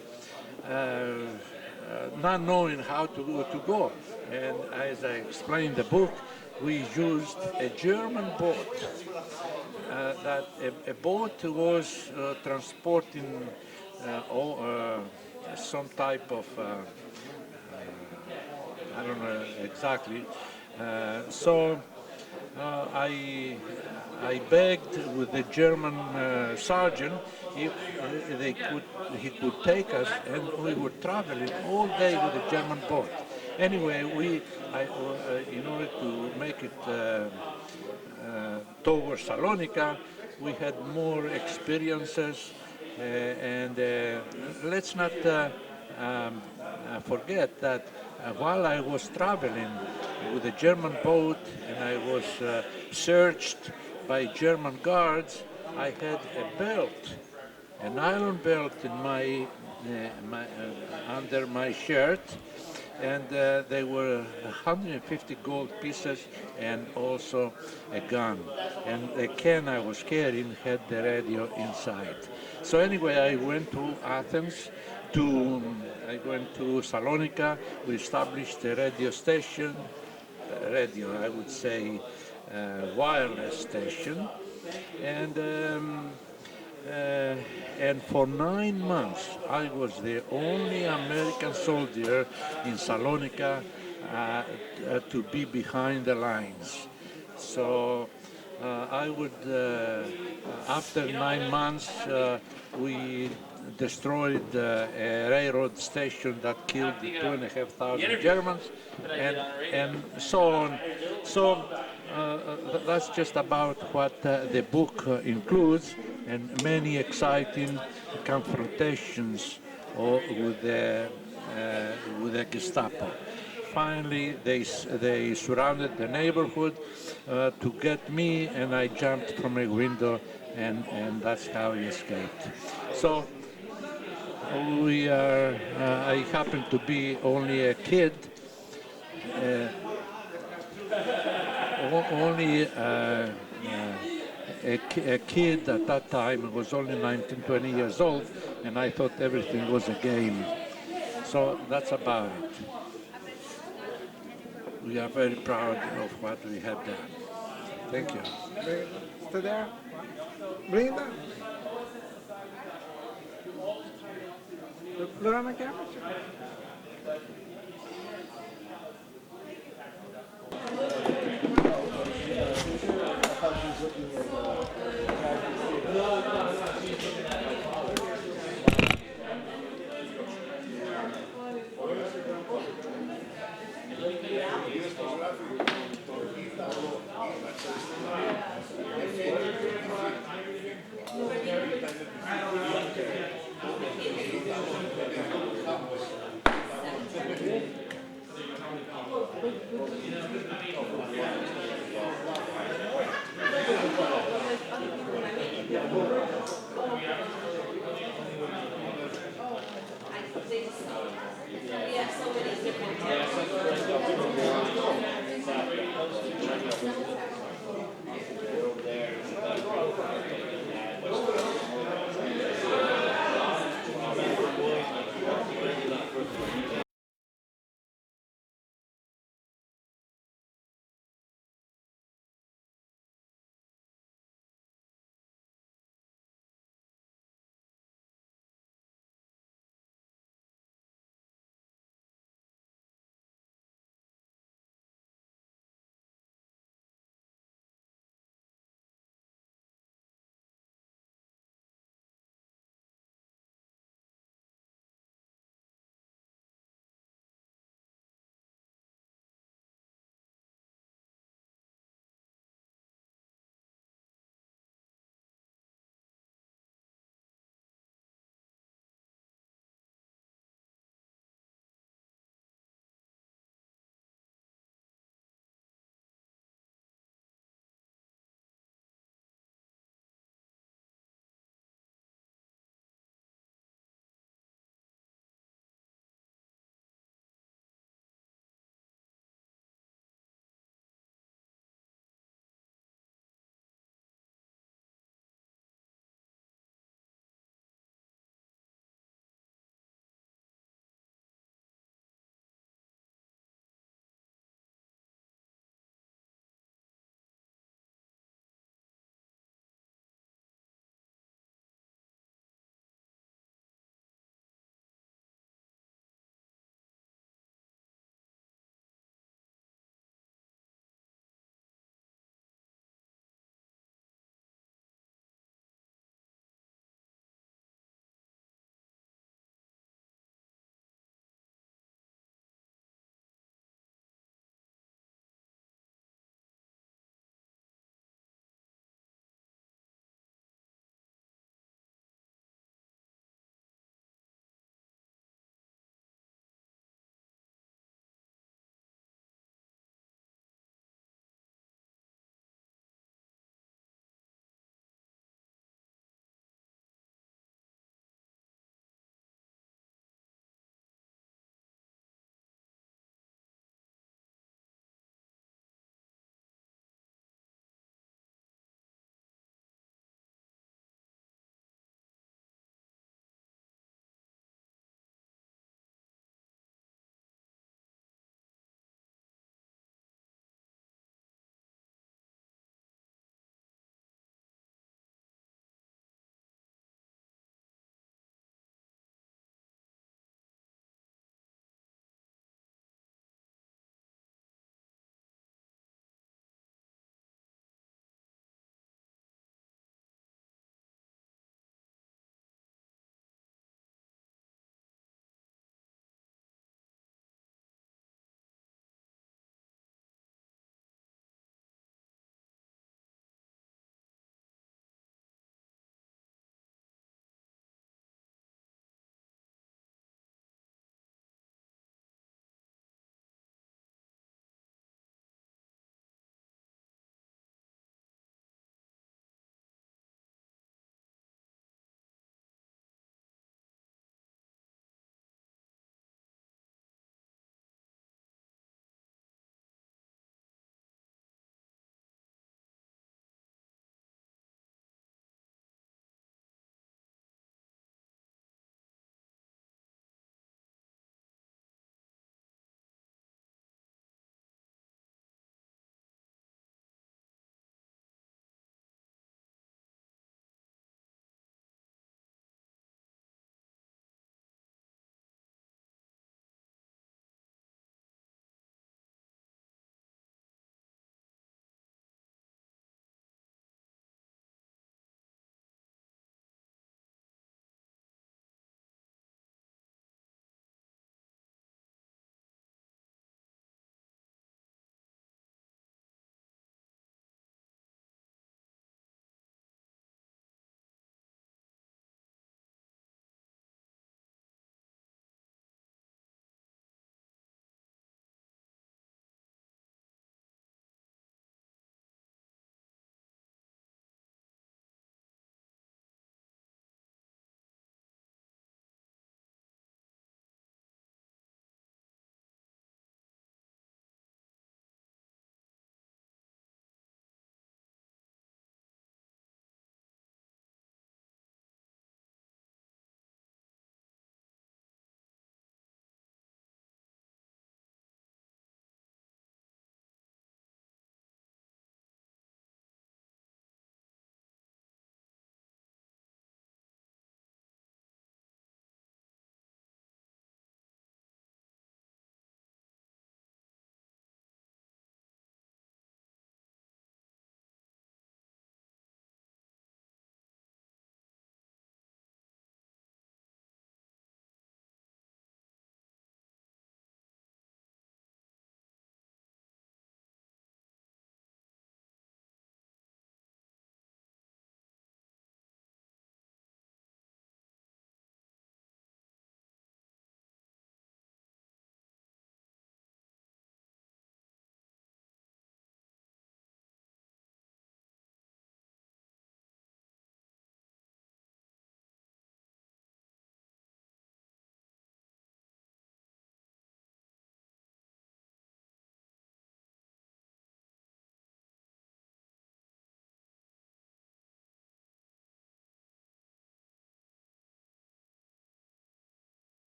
not knowing how to go. And as I explained in the book, we used a German boat. That a boat was transporting some type of, I don't know exactly. So I begged with the German sergeant if he could take us, and we were traveling all day with the German boat. Anyway, in order to make it towards Salonika, we had more experiences And let's not forget that while I was traveling with a German boat and I was searched by German guards, I had a belt, an iron belt in under my shirt, and there were 150 gold pieces and also a gun. And the can I was carrying had the radio inside. So anyway, I went to Athens, I went to Salonika. We established a radio station, I would say wireless station, and for 9 months I was the only American soldier in Salonika to be behind the lines. So I would, after 9 months, we destroyed a railroad station that killed 2,500 Germans, and so on. So that's just about what the book includes, and many exciting confrontations with the Gestapo. Finally, they surrounded the neighborhood to get me, and I jumped from a window, and that's how I escaped. So I happened to be only a kid, a kid at that time. I was only 19, 20 years old, and I thought everything was a game. So that's about it. We are very proud of what we have done. Thank you. Stay there. Bring it down. Look on the camera.